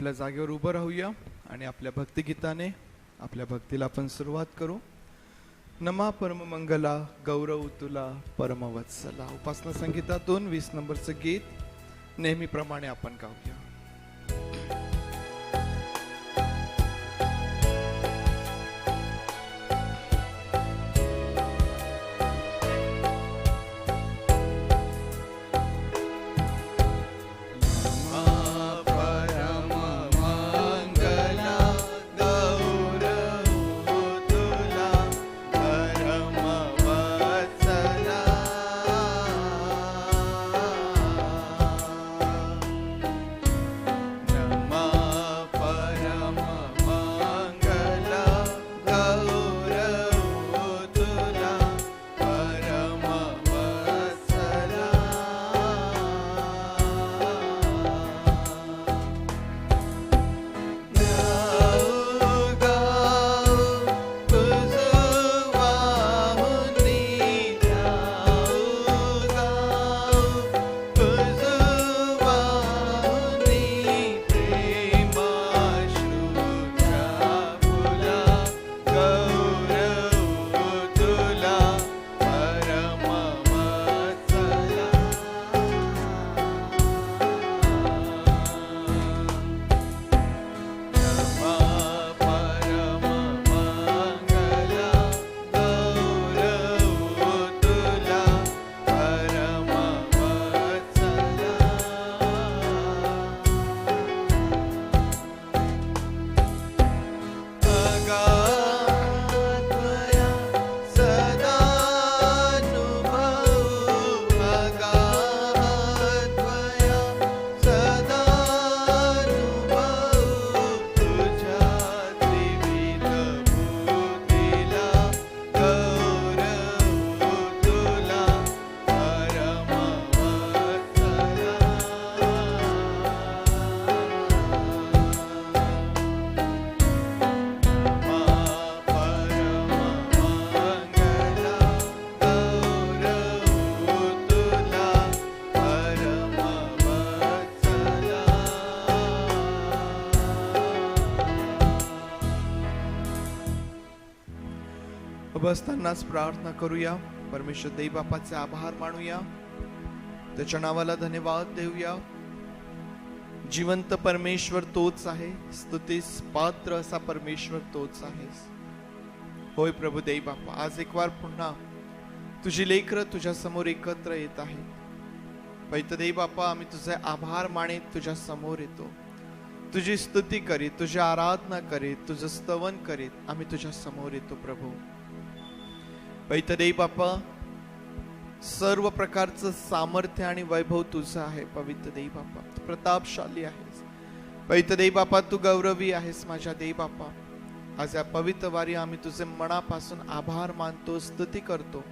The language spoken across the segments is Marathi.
आपल्या जागेवर उभं राहूया आणि आपल्या भक्तिगीताने आपल्या भक्तीला आपण सुरुवात करू. नमा परममंगला गौरव तुला परमवत्सला. उपासना संगीतातून 20 नंबरचं गीत नेहमीप्रमाणे आपण गाऊया. बसतानाच प्रार्थना करूया. परमेश्वर देव बापाचे आभार मानूया, त्याच्या नावाला धन्यवाद देऊया. जिवंत परमेश्वर तोच आहे, स्तुतीस पात्र असा परमेश्वर तोच आहे. होय प्रभू देव बापा, आज एक वार पुन्हा तुझी लेकरं तुझ्या समोर एकत्र येत आहेत. पैत देव बापा, आम्ही तुझे आभार मानित तुझ्या समोर येतो. तुझी स्तुती करीत, तुझी आराधना करीत, तुझं स्तवन करीत आम्ही तुझ्या समोर येतो. प्रभू पवित्र देव बापा, सर्व प्रकारचं सामर्थ्य आणि वैभव तुझं आहे. पवित्र देव बापा, तू प्रतापशाली आहेस. पवित्र देव बापा, तू गौरवी आहेस. माझ्या देव बापा, आज या पवित्र वारी आम्ही तुझे मनापासून आभार मानतो, स्तुती करतो.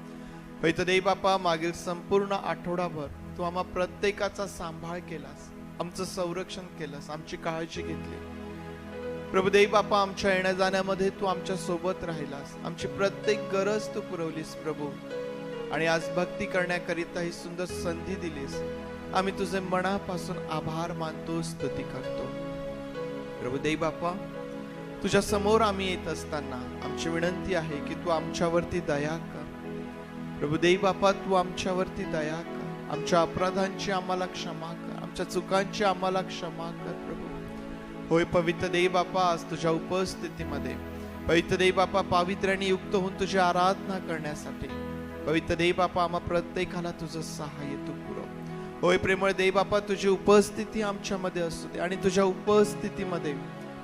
पवित्र देव बापा, मागील संपूर्ण आठवडाभर तू आम्हा प्रत्येकाचा सांभाळ केलास, आमचं संरक्षण केलंस, आमची काळजी घेतली. प्रभुदेव बापा, आमच्या येण्या जाण्यामध्ये तू आमच्या सोबत राहिलास, आमची प्रत्येक गरज तू पुरवलीस प्रभू. आणि आज भक्ती करण्याकरिता ही सुंदर संधी दिलीस. आम्ही तुझे मनापासून आभार मानतो, स्तुती करतो. प्रभुदेव बापा, तुझ्या समोर आम्ही येत असताना आमची विनंती आहे की तू आमच्यावरती दया कर. प्रभुदेव बापा, तू आमच्यावरती दया कर. आमच्या अपराधांची आम्हाला क्षमा कर, आमच्या चुकांची आम्हाला क्षमा कर प्रभू. होय पवित्र देव बापा, आज तुझ्या उपस्थितीमध्ये पवित्र देव बापा पावित्र्याने युक्त होऊन तुझी आराधना करण्यासाठी पवित्र देव बापा आम्हा प्रत्येकाला तुझं सहाय्य तू पुरव. होय प्रेमळ देव बापा, तुझी उपस्थिती आमच्यामध्ये असू दे आणि तुझ्या उपस्थितीमध्ये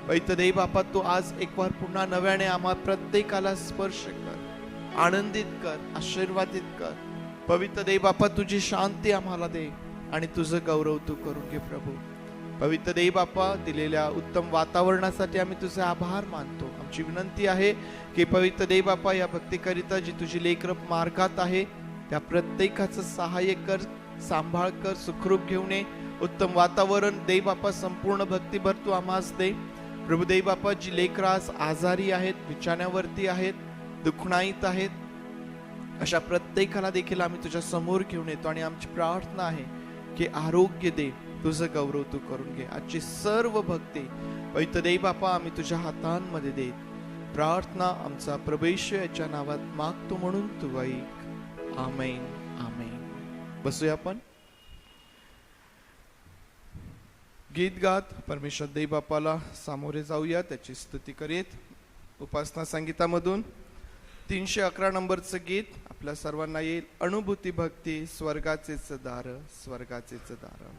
पवित्र देव बापा तू आज एक वार पुन्हा नव्याने आम्हा प्रत्येकाला स्पर्श कर, आनंदित कर, आशीर्वादित कर. पवित्र देव बापा, तुझी शांती आम्हाला दे आणि तुझं गौरव तू करून घे प्रभू. पवित्र देव बापा, दिलेल्या उत्तम वातावरणासाठी आम्ही तुझे आभार मानतो. आमची विनंती आहे की पवित्र देव बापा, या भक्तीकरिता जी तुझी लेकरं मार्गात आहे त्या प्रत्येकाचं सहाय्य कर, सांभाळ कर, सुखरूप घेऊन ये. उत्तम वातावरण देव बापा संपूर्ण भक्तीभर तू आम्हास दे. प्रभू देव बापा, जी लेकरं आज आजारी आहेत, बिछाण्यावरती आहेत, दुखणाईत आहेत, अशा प्रत्येकाला देखील आम्ही तुझ्या समोर घेऊन येतो आणि आमची प्रार्थना आहे की आरोग्य दे, तुझं गौरव तू करून घे. आजची सर्व भक्ती पवित्र देव बापा आम्ही तुझ्या हातांमध्ये देत प्रार्थना आमचा प्रभू येशू याच्या नावात मागतो म्हणून तू ऐक. आमेन आमेन. बसूया आपण. गीत गात परमेश्वर देव बापाला सामोरे जाऊया, त्याची स्तुती करीत. उपासना संगीतामधून 311 नंबरचं गीत आपल्या सर्वांना येईल. अनुभूती भक्ती स्वर्गाचेच दार, स्वर्गाचेच दार.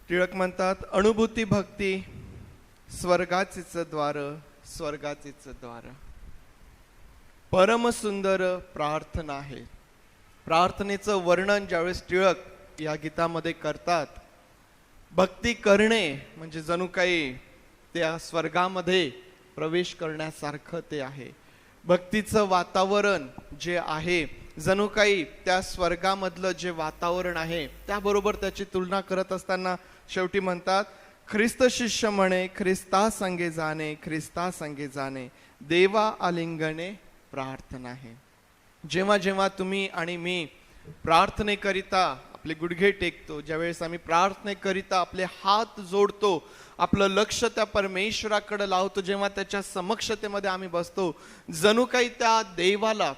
टिळक म्हणतात, अनुभूती भक्ती स्वर्गाचेच द्वार, स्वर्गाचेच द्वार. परम सुंदर प्रार्थना आहे. प्रार्थनेचं वर्णन ज्यावेळेस टिळक या गीतामध्ये करतात, भक्ती करणे म्हणजे जणू काही त्या स्वर्गामध्ये प्रवेश करण्यासारखं ते आहे. भक्तीचं वातावरण जे आहे जणू काही त्या स्वर्गामधलं जे वातावरण आहे त्याबरोबर त्याची तुलना करत असताना शेवटी म्हणतात, ख्रिस्त शिष्य म्हणे, ख्रिस्ता संगे जाणे, ख्रिस्ता संगे जाणे, देवा आलिंगणे प्रार्थना आहे. जेव्हा जेव्हा तुम्ही आणि मी प्रार्थनेकरिता आपले गुडघे टेकतो, ज्यावेळेस आम्ही प्रार्थनेकरिता आपले हात जोडतो, आपलं लक्ष त्या परमेश्वराकडे लावतो, जेव्हा त्याच्या समक्षतेमध्ये आम्ही बसतो, जणू काही त्या देवाला,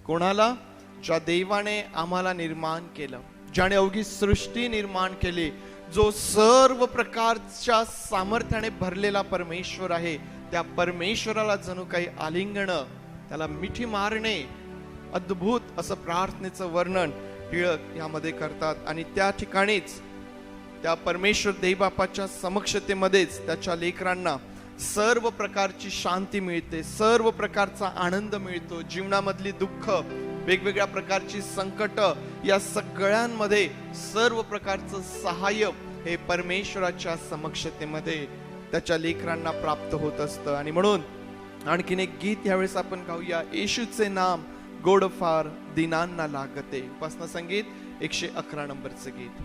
कोणाला? ज्या देवाने आम्हाला निर्माण केलं, ज्याने अवघी सृष्टी निर्माण केली, जो सर्व प्रकारच्या सामर्थ्याने भरलेला परमेश्वर आहे, त्या परमेश्वराला जणू काही आलिंगणं, त्याला मिठी मारणे, अद्भुत असं प्रार्थनेचं वर्णन टिळक यामध्ये करतात. आणि त्या ठिकाणीच त्या परमेश्वर देवबापाच्या समक्षतेमध्येच त्याच्या लेकरांना सर्व प्रकारची शांती मिळते, सर्व प्रकारचा आनंद मिळतो. जीवनामधली दुःख, वेगवेगळ्या प्रकारची संकट, या सगळ्यांमध्ये सर्व प्रकारचं सहाय्य हे परमेश्वराच्या समक्षतेमध्ये त्याच्या लेकरांना प्राप्त होत असतं. आणि म्हणून आणखीन एक गीत यावेळेस आपण गाऊया, येशूचे नाम गोड फार दिनांना लागते. उपासना संगीत 111 नंबरचं गीत.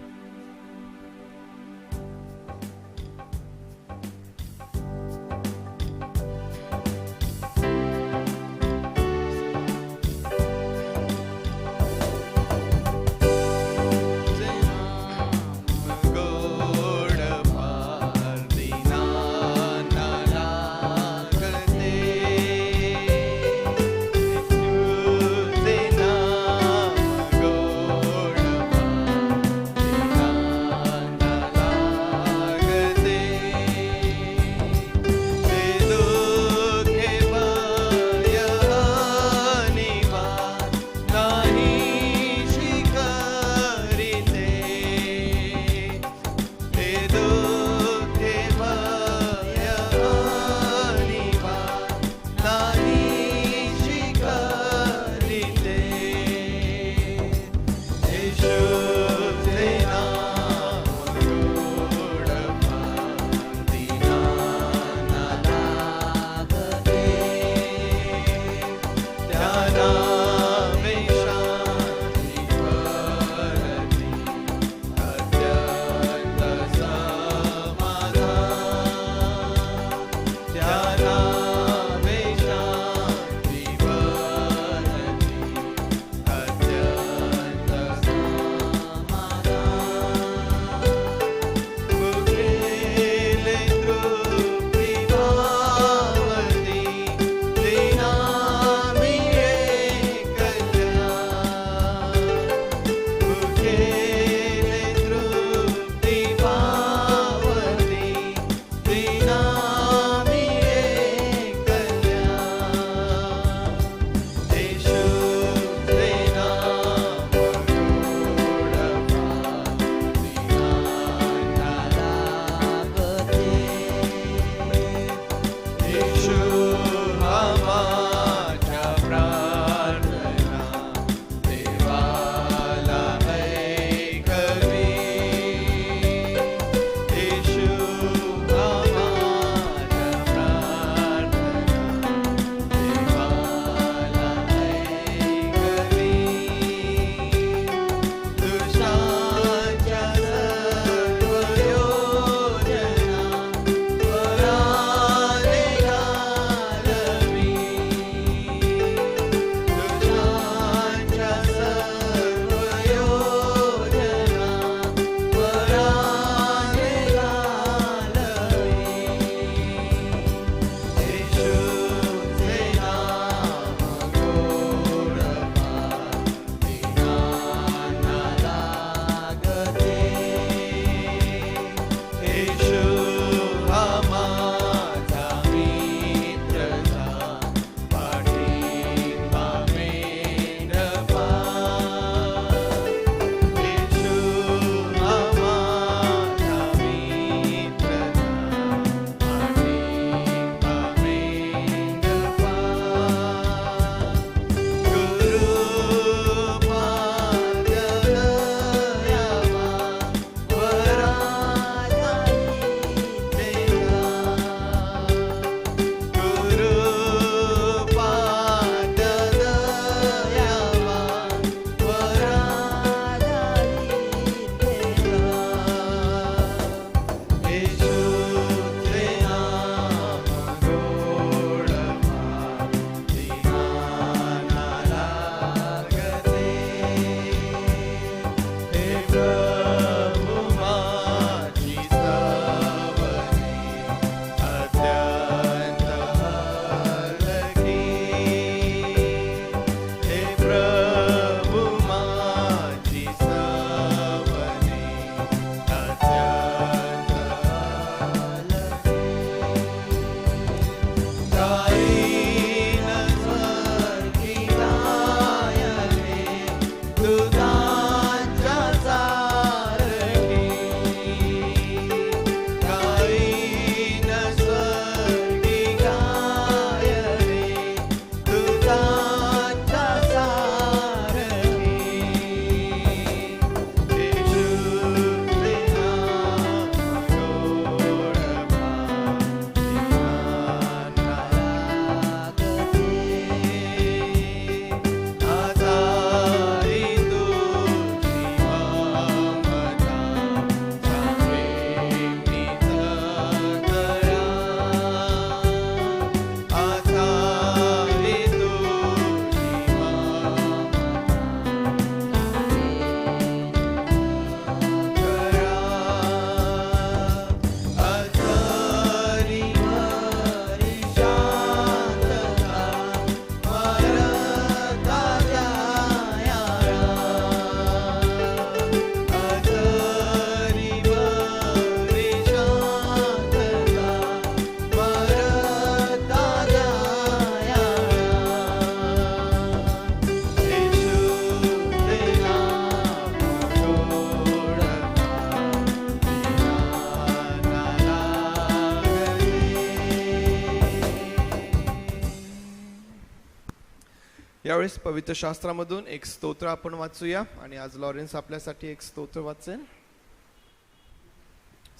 यावेळेस पवित्र शास्त्रामधून एक स्तोत्र आपण वाचूया आणि आज लॉरेन्स आपल्यासाठी एक स्तोत्र वाचेल.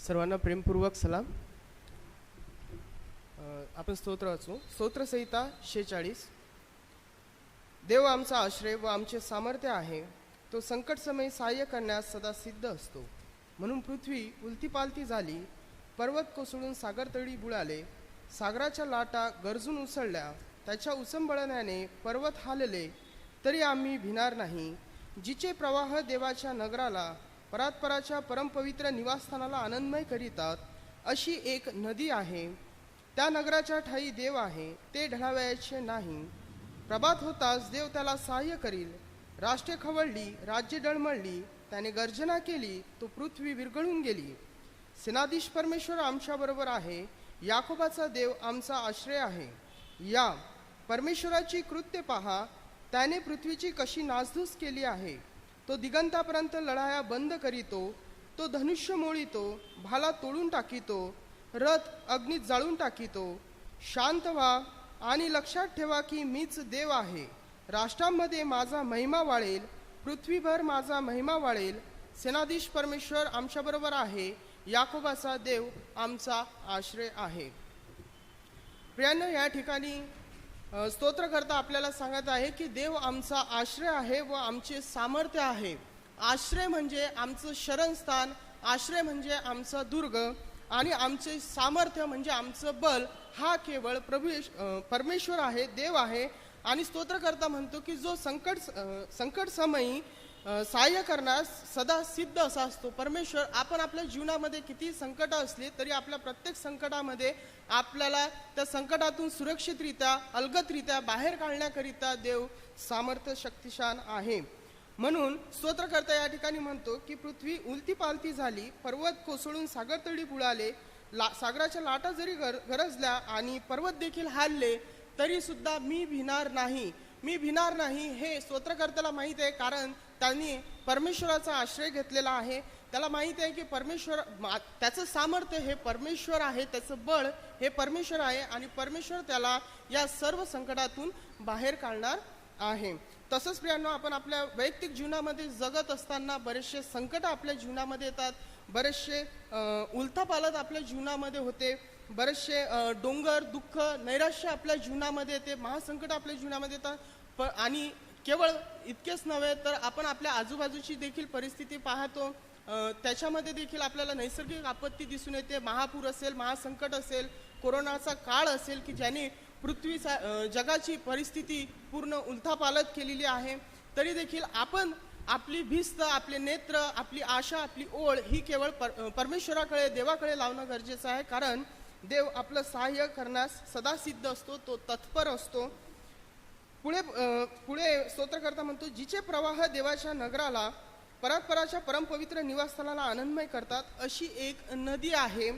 सर्वांना प्रेमपूर्वक सलाम. आपण स्तोत्र वाचू. स्तोत्रसंहिता 46. देव आमचा आश्रय व आमचे सामर्थ्य आहे, तो संकट समय सहाय्य करण्यास सदा सिद्ध असतो. म्हणून पृथ्वी उलतीपालती झाली, पर्वत कोसळून सागरतळी बुडाले, सागराच्या लाटा गरजून उसळल्या, त्याच्या उसंबळण्याने पर्वत हालले, तरी आम्ही भिणार नाही. जिचे प्रवाह देवाच्या नगराला, परात्पराच्या परमपवित्र निवासस्थानाला आनंदमय करीतात, अशी एक नदी आहे. त्या नगराच्या ठाई देव आहे, ते ढळावयाचे नाही. प्रभात होताच देव त्याला सहाय्य करील. राष्ट्रे खवळली, राज्ये डळमळली, त्याने गर्जना केली, तो पृथ्वी विरघळून गेली. सेनाधीश परमेश्वर आमच्याबरोबर आहे, याकोबाचा देव आमचा आश्रय आहे. या परमेश्वराची कृत्य पहा, त्याने पृथ्वीची कशी नासधूस केली आहे. तो दिगंतापर्यंत लढाया बंद करीतो, तो धनुष्य मोळीतो, भाला तोडून टाकीतो, रथ अग्नीत जाळून टाकीतो. शांत व्हा आणि लक्षात ठेवा की मीच देव आहे. राष्ट्रांमध्ये माझा महिमा वाळेल, पृथ्वीभर माझा महिमा वाळेल. सेनाधीश परमेश्वर आमच्याबरोबर आहे, याकोबाचा देव आमचा आश्रय आहे. प्रियांनो, या ठिकाणी स्तोत्रकर्ता आपल्याला सांगत आहे की देव आमचा आश्रय आहे व आमचे सामर्थ्य आहे. आश्रय म्हणजे आमचं शरणस्थान, आश्रय म्हणजे आमचा दुर्ग आणि आमचे सामर्थ्य म्हणजे आमचं बल. हा केवळ परमेश्वर आहे, देव आहे. आणि स्तोत्रकर्ता म्हणतो की जो संकट समयी सहाय्य करण्यास सदा सिद्ध असा असतो. परमेश्वर, आपण आपल्या जीवनामध्ये किती संकट असली तरी आपल्या प्रत्येक संकटामध्ये आपल्याला त्या संकटातून सुरक्षितरित्या, अलगदरित्या बाहेर काढण्याकरिता देव सामर्थ्य शक्तिशान आहे. म्हणून स्तोत्रकर्ता या ठिकाणी म्हणतो की पृथ्वी उलतीपालती झाली, पर्वत कोसळून सागरतळी बुडाले, सागराच्या लाटा जरी गरजल्या आणि पर्वत देखील हालले, तरी सुद्धा मी भिणार नाही. मी भिणार नाही हे स्तोत्रकर्त्याला माहीत आहे, कारण त्यांनी परमेश्वराचा आश्रय घेतलेला आहे. त्याला माहीत आहे की परमेश्वर, त्याचं सामर्थ्य हे परमेश्वर आहे, त्याचं बळ हे परमेश्वर आहे आणि परमेश्वर त्याला या सर्व संकटातून बाहेर काढणार आहे. तसंच प्रियांनो, आपण आपल्या वैयक्तिक जीवनामध्ये जगत असताना बरेचसे संकट आपल्या जीवनामध्ये येतात, बरेचसे उलथापालथ आपल्या जीवनामध्ये होते, बरेचसे डोंगर, दुःख, नैराश्य आपल्या जीवनामध्ये येते, महासंकट आपल्या जीवनामध्ये येतात. आणि केवळ इतकेच नव्हे तर आपण आपल्या आजूबाजूची देखील परिस्थिती पाहतो, त्याच्यामध्ये देखील आपल्याला नैसर्गिक आपत्ती दिसून येते. महापूर असेल, महासंकट असेल, कोरोनाचा काळ असेल की ज्याने पृथ्वीचा, जगाची परिस्थिती पूर्ण उलथापालथ केलेली आहे. तरी देखील आपण आपली भिस्त, आपले नेत्र, आपली आशा, आपली ओढ ही केवळ परमेश्वराकडे, देवाकडे लावणं गरजेचं आहे. कारण देव आपलं सहाय्य करण्यास सदा सिद्ध असतो, तो तत्पर असतो. पुढे स्तोत्रकर्ता म्हणतो, जिचे प्रवाह देवाच्या नगराला, परात्पराच्या परमपवित्र निवासस्थानाला आनंदमय करतात, अशी एक नदी आहे.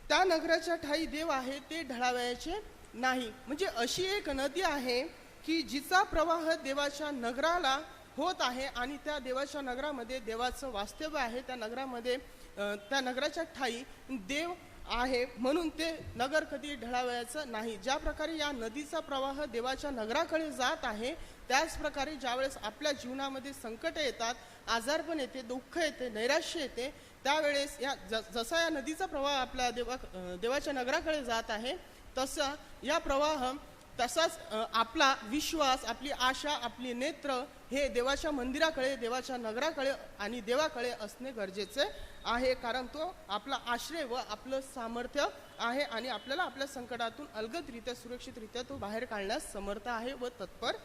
त्या नगराच्या ठाई देव आहे, ते ढळावयाचे नाही. म्हणजे अशी एक नदी आहे की जिचा प्रवाह देवाच्या नगराला होत आहे आणि त्या देवाच्या नगरामध्ये देवाचं वास्तव्य आहे. त्या नगरामध्ये, त्या नगराच्या ठाई देव आहे, म्हणून ते नगर कधी ढळावयाचं नाही. ज्या प्रकारे या नदीचा प्रवाह देवाच्या नगराकडे जात आहे, त्याच प्रकारे ज्यावेळेस आपल्या जीवनामध्ये संकट येतात, आजारपण येते, दुःख येते, नैराश्य येते, त्यावेळेस जसा या नदीचा प्रवाह आपल्या देवाच्या नगराकडे जात आहे, तसा या प्रवाह, तसाच आपला विश्वास, आपली आशा, आपली नेत्र हे देवाच्या मंदिराकडे, देवाच्या नगराकडे आणि देवाकडे असणे गरजेचे आहे. कारण तो आपला आश्रय व आपलं सामर्थ्य आहे आणि आपल्याला आपल्या संकटातून अलगदरित्या, सुरक्षितरित्या तो बाहेर काढण्यास समर्थ आहे व तत्पर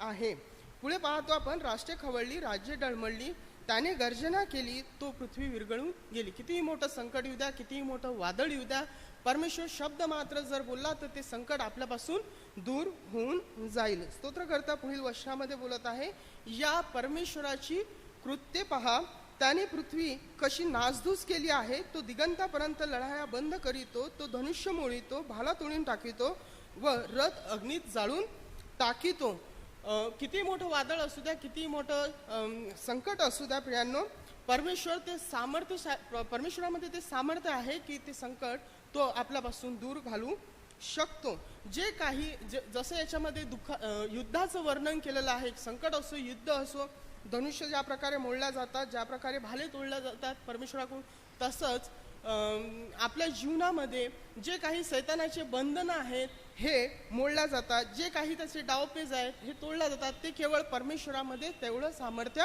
आहे. पुढे पाहतो आपण, राष्ट्रे खवळली, राज्ये डळमळली, त्याने गर्जना केली, तो पृथ्वी विरघळून गेली. कितीही मोठं संकट येऊ द्या, कितीही मोठं वादळ येऊ द्या, परमेश्वर शब्द मात्र जर बोलला तर ते संकट आपल्यापासून दूर होऊन जाईल. स्तोत्रकर्ता पुढील वचनामध्ये बोलत आहे, या परमेश्वराची कृत्ये पहा, त्याने पृथ्वी कशी नासधूस केली आहे. तो दिगंतापर्यंत लढाया बंद करीतो, तो धनुष्य मोळीतो, भाला तोडून टाकीतो व रथ अग्नीत जाळून टाकीतो. किती मोठं वादळ असू द्या, किती मोठं संकट असू द्या प्रियांनो, परमेश्वर ते सामर्थ्य, परमेश्वरामध्ये ते सामर्थ्य आहे की ते संकट तो आपल्यापासून दूर घालू शकतो. जे काही जसं याच्यामध्ये युद्धाचं वर्णन केलेलं आहे, संकट असो, युद्ध असो, धनुष्य ज्या प्रकारे मोडल्या जातात, ज्या प्रकारे भाले तोडल्या जातात परमेश्वराकडून, तसंच आपल्या जीवनामध्ये जे काही सैतानाचे बंधनं आहेत हे मोडल्या जातात, जे काही त्याचे डावपेच आहेत हे तोडल्या जातात. ते केवळ परमेश्वरामध्ये तेवढं सामर्थ्य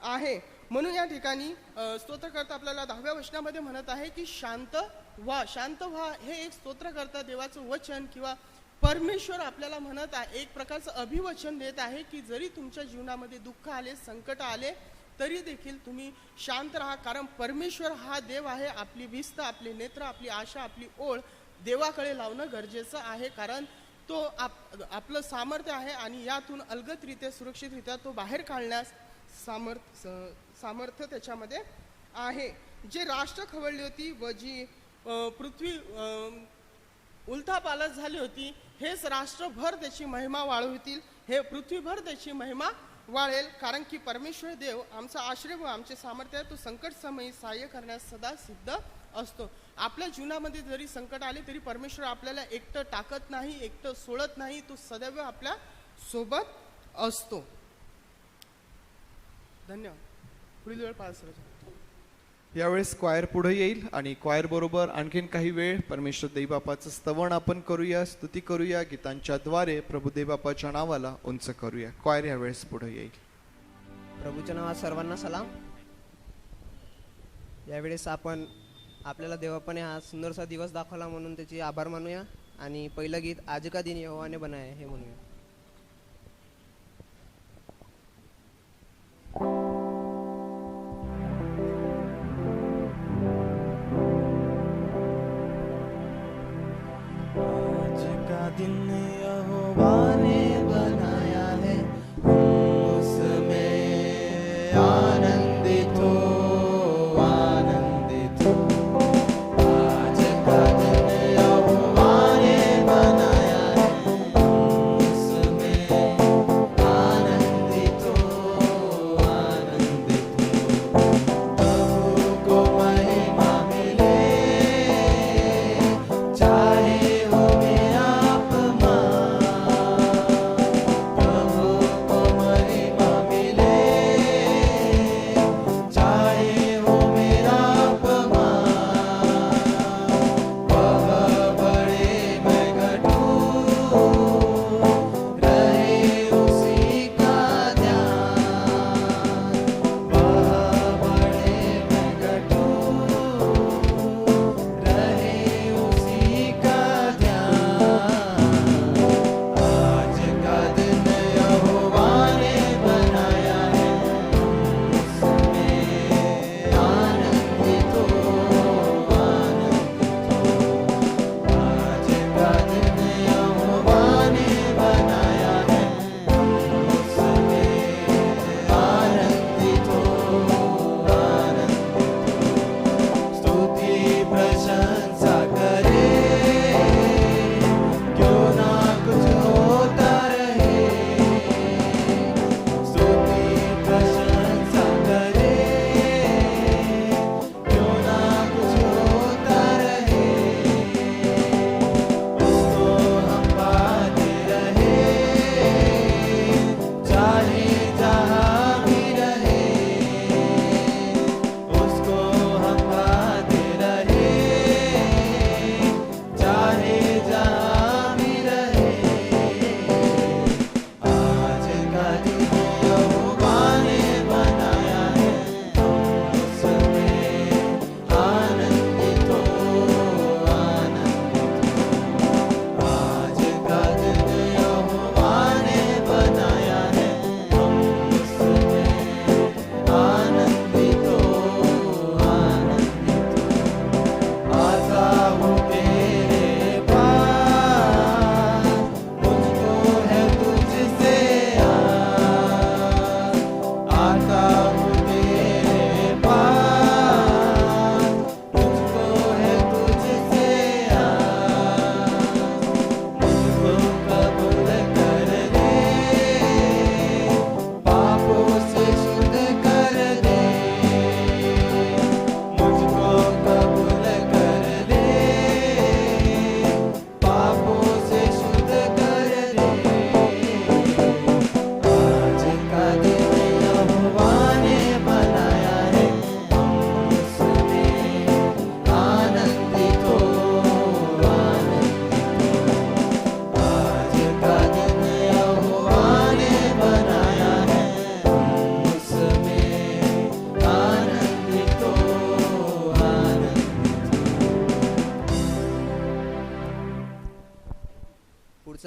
आहे. म्हणून या ठिकाणी स्तोत्रकर्ता आपल्याला 10व्या वचनामध्ये म्हणत आहे की शांत व्हा. शांत व्हा हे एक स्तोत्रकर्ता देवाचं वचन किंवा परमेश्वर आपल्याला म्हणत आहे, एक प्रकारचं अभिवचन देत आहे की जरी तुमच्या जीवनामध्ये दुःख आले, संकट आले, तरी देखील तुम्ही शांत राहा, कारण परमेश्वर हा देव आहे. आपली भिस्त, आपले नेत्र, आपली आशा, आपली ओढ देवाकडे लावणं गरजेचं आहे, कारण तो आपलं सामर्थ्य आहे आणि यातून अलगदरित्या, सुरक्षितरित्या तो बाहेर काढण्यास सामर्थ्य त्याच्यामध्ये आहे. जे राष्ट्र खवळली होती व जी पृथ्वी उलथापालथ झाली होती, हेच राष्ट्रभर त्याची महिमा वाढवतील, हे पृथ्वीभर त्याची महिमा वाढेल, कारण की परमेश्वर देव आमचा आश्रय व आमचे सामर्थ्य आहे. तो संकट समयी सहाय्य करण्यास सदा सिद्ध असतो. आपल्या जीवनामध्ये जरी संकट आले तरी परमेश्वर आपल्याला एकटं टाकत नाही, एकटं सोडत नाही. तो सदैव आपल्या सोबत असतो. धन्यवाद. पुढील वेळ पास. यावेळेस क्वायर पुढे येईल आणि क्वायर बरोबर आणखीन काही वेळ परमेश्वर देवबापाचं स्तवन आपण करूया, स्तुती करूया, गीतांच्या द्वारे प्रभू देवबापाच्या नावाला उंच करूया. क्वायर यावेळेस पुढे येईल. प्रभूच्या नावात सर्वांना सलाम. यावेळेस आपण आपल्याला देवापाने हा सुंदरसा दिवस दाखवला म्हणून त्याचे आभार मानूया आणि पहिलं गीत आज का दिन यहोवाने बनाया हे म्हणूया. दिन यहोवा ने बनाया है, उसमें आनंदित हो, आनंदित हो. आज का दिन यहोवा ने बनाया है, उसमें आनंदित हो, आनंदित हो. प्रभु को महिमा मिले, चाहे हो मेरा अपमान.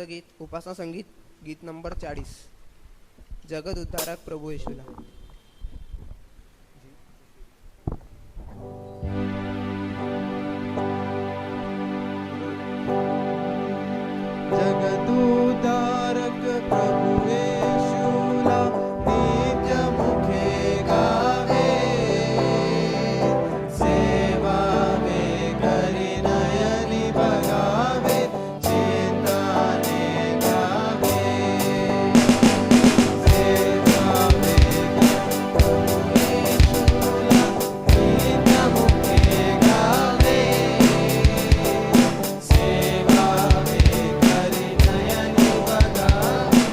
पुढचं गीत उपासना संगीत गीत नंबर 40, जगत उद्धारक प्रभू येशूला. जगदुद्धारक प्रभु येशूला नित्य मुखे गावे, सेवावे करी नयनी बघावे, चिंताने गावे. सेवावे प्रभु येशूला नित्य मुखे गावे, सेवावे करी नयनी बघावे,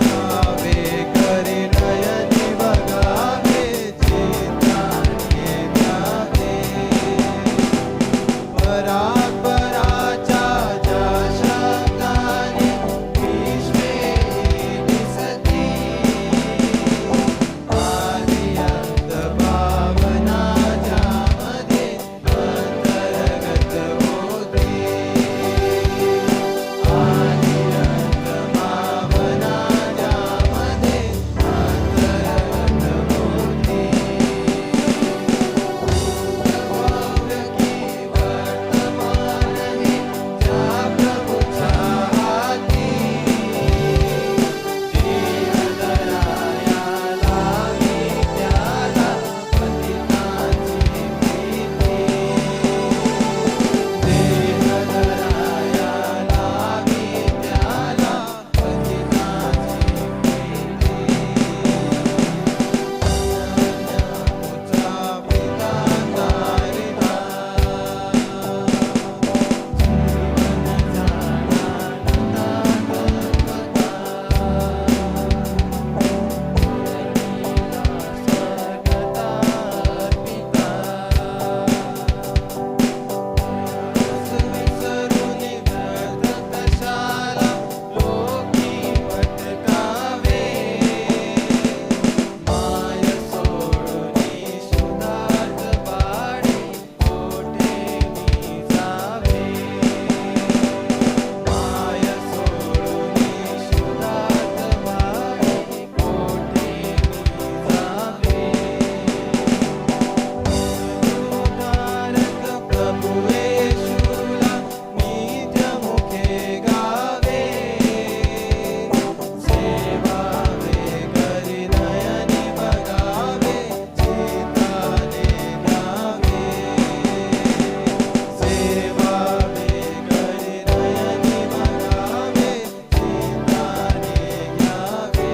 गावे करी नयनी बघावे, चिंताने गावे. परात्पराच्या ज्या शब्दाने विश्वे दिसती, आदि अंत भावना ज्यामध्ये अंतर्गत होती, आदि अंत भावना ज्यामध्ये अंतर्गत होती. भव्य की वर्तमान हे ज्या प्रभूच्या हाती, जीवदराया लावी त्याला पतितांची प्रीती, देहदराया लावी त्याला पतितांची प्रीती. पुत्रा पिता तारिता, विसरुनी व्यर्थ कशाला लोकी भटकावे, माय सोडूनी सुधार्थ पाडी कोठे मी जावे, माय सोडूनी सुधार्थ पाडी कोठे मी जावे. उद्धारक प्रभु येशूला नित्य मुखे गावे, सेवावे करी नयनी बघावे, चिंताने गावे. सेवावे करी नयनी बघावे, चिंताने गावे.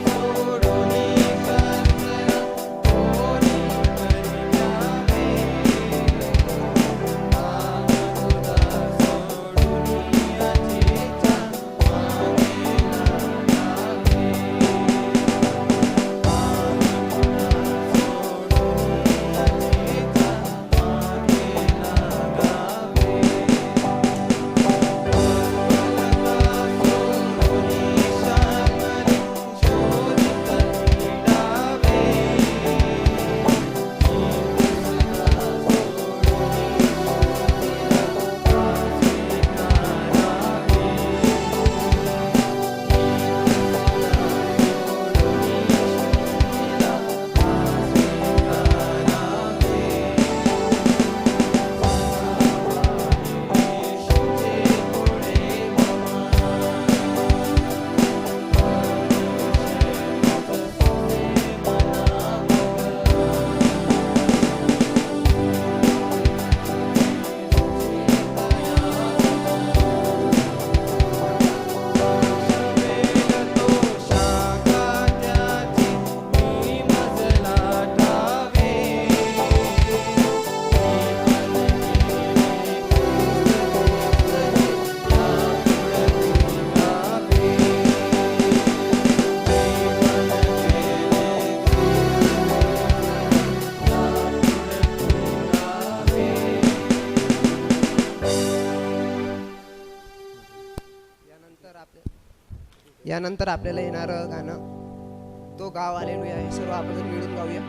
सोडूनी कर्तला कोणी करी जावे, आमोदा सोडूनी अचेचा मागेला गावे, आमोदा सोडूनी अचेचा मागेला गावे. सोडूनी शाकरी शोधित मिळावे, तो शाखा त्याची मी मजला ठावे, यानंतर आपल्याला येणारं गाणं तो गाव आलेलुया, हे सर्व आपण मिळून गाऊया.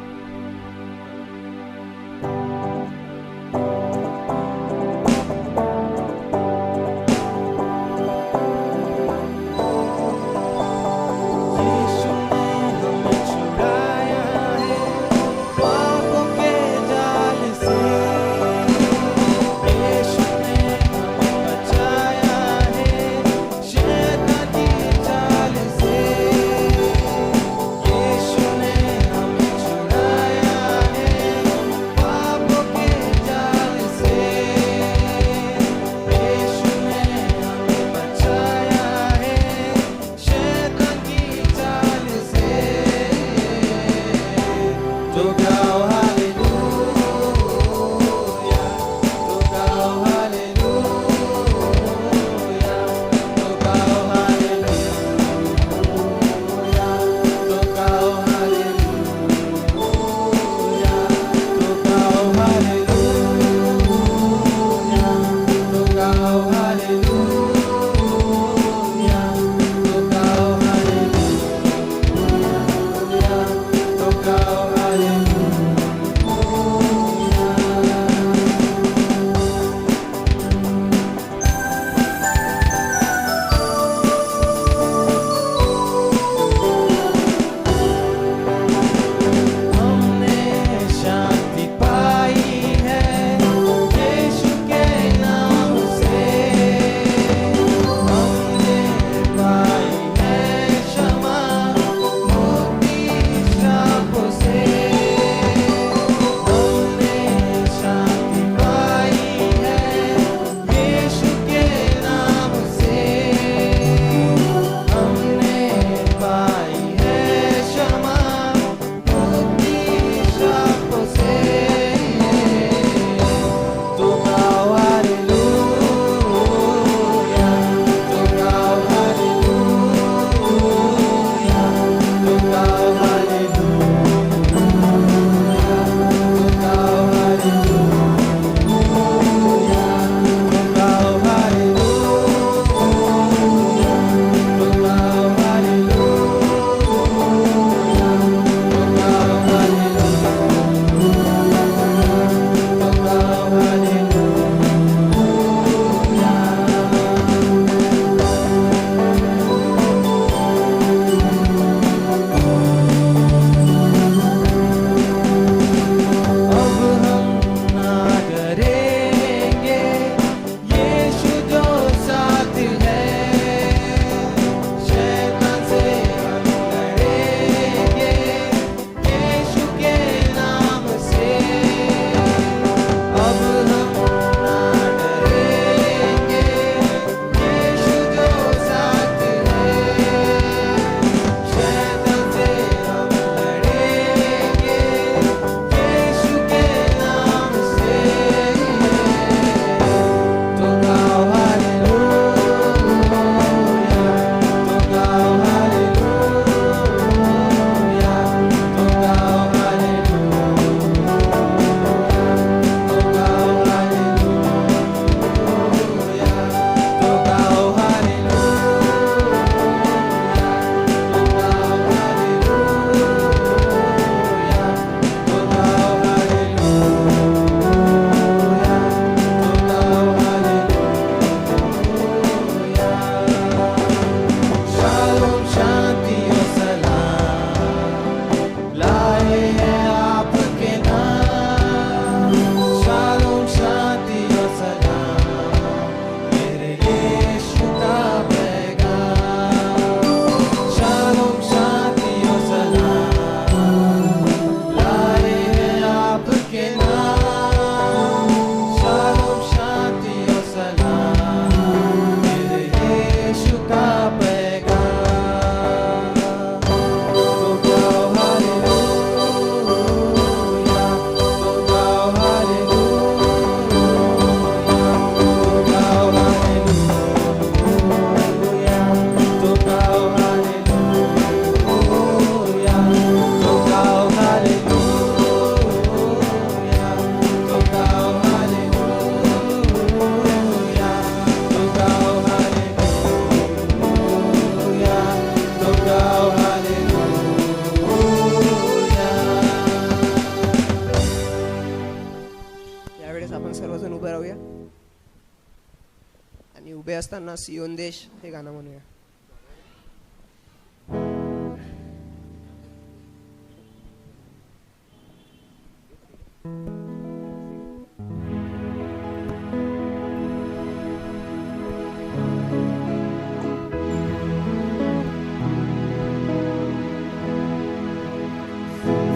आणि उभे असताना सियोन देश हे गाणं म्हणूया.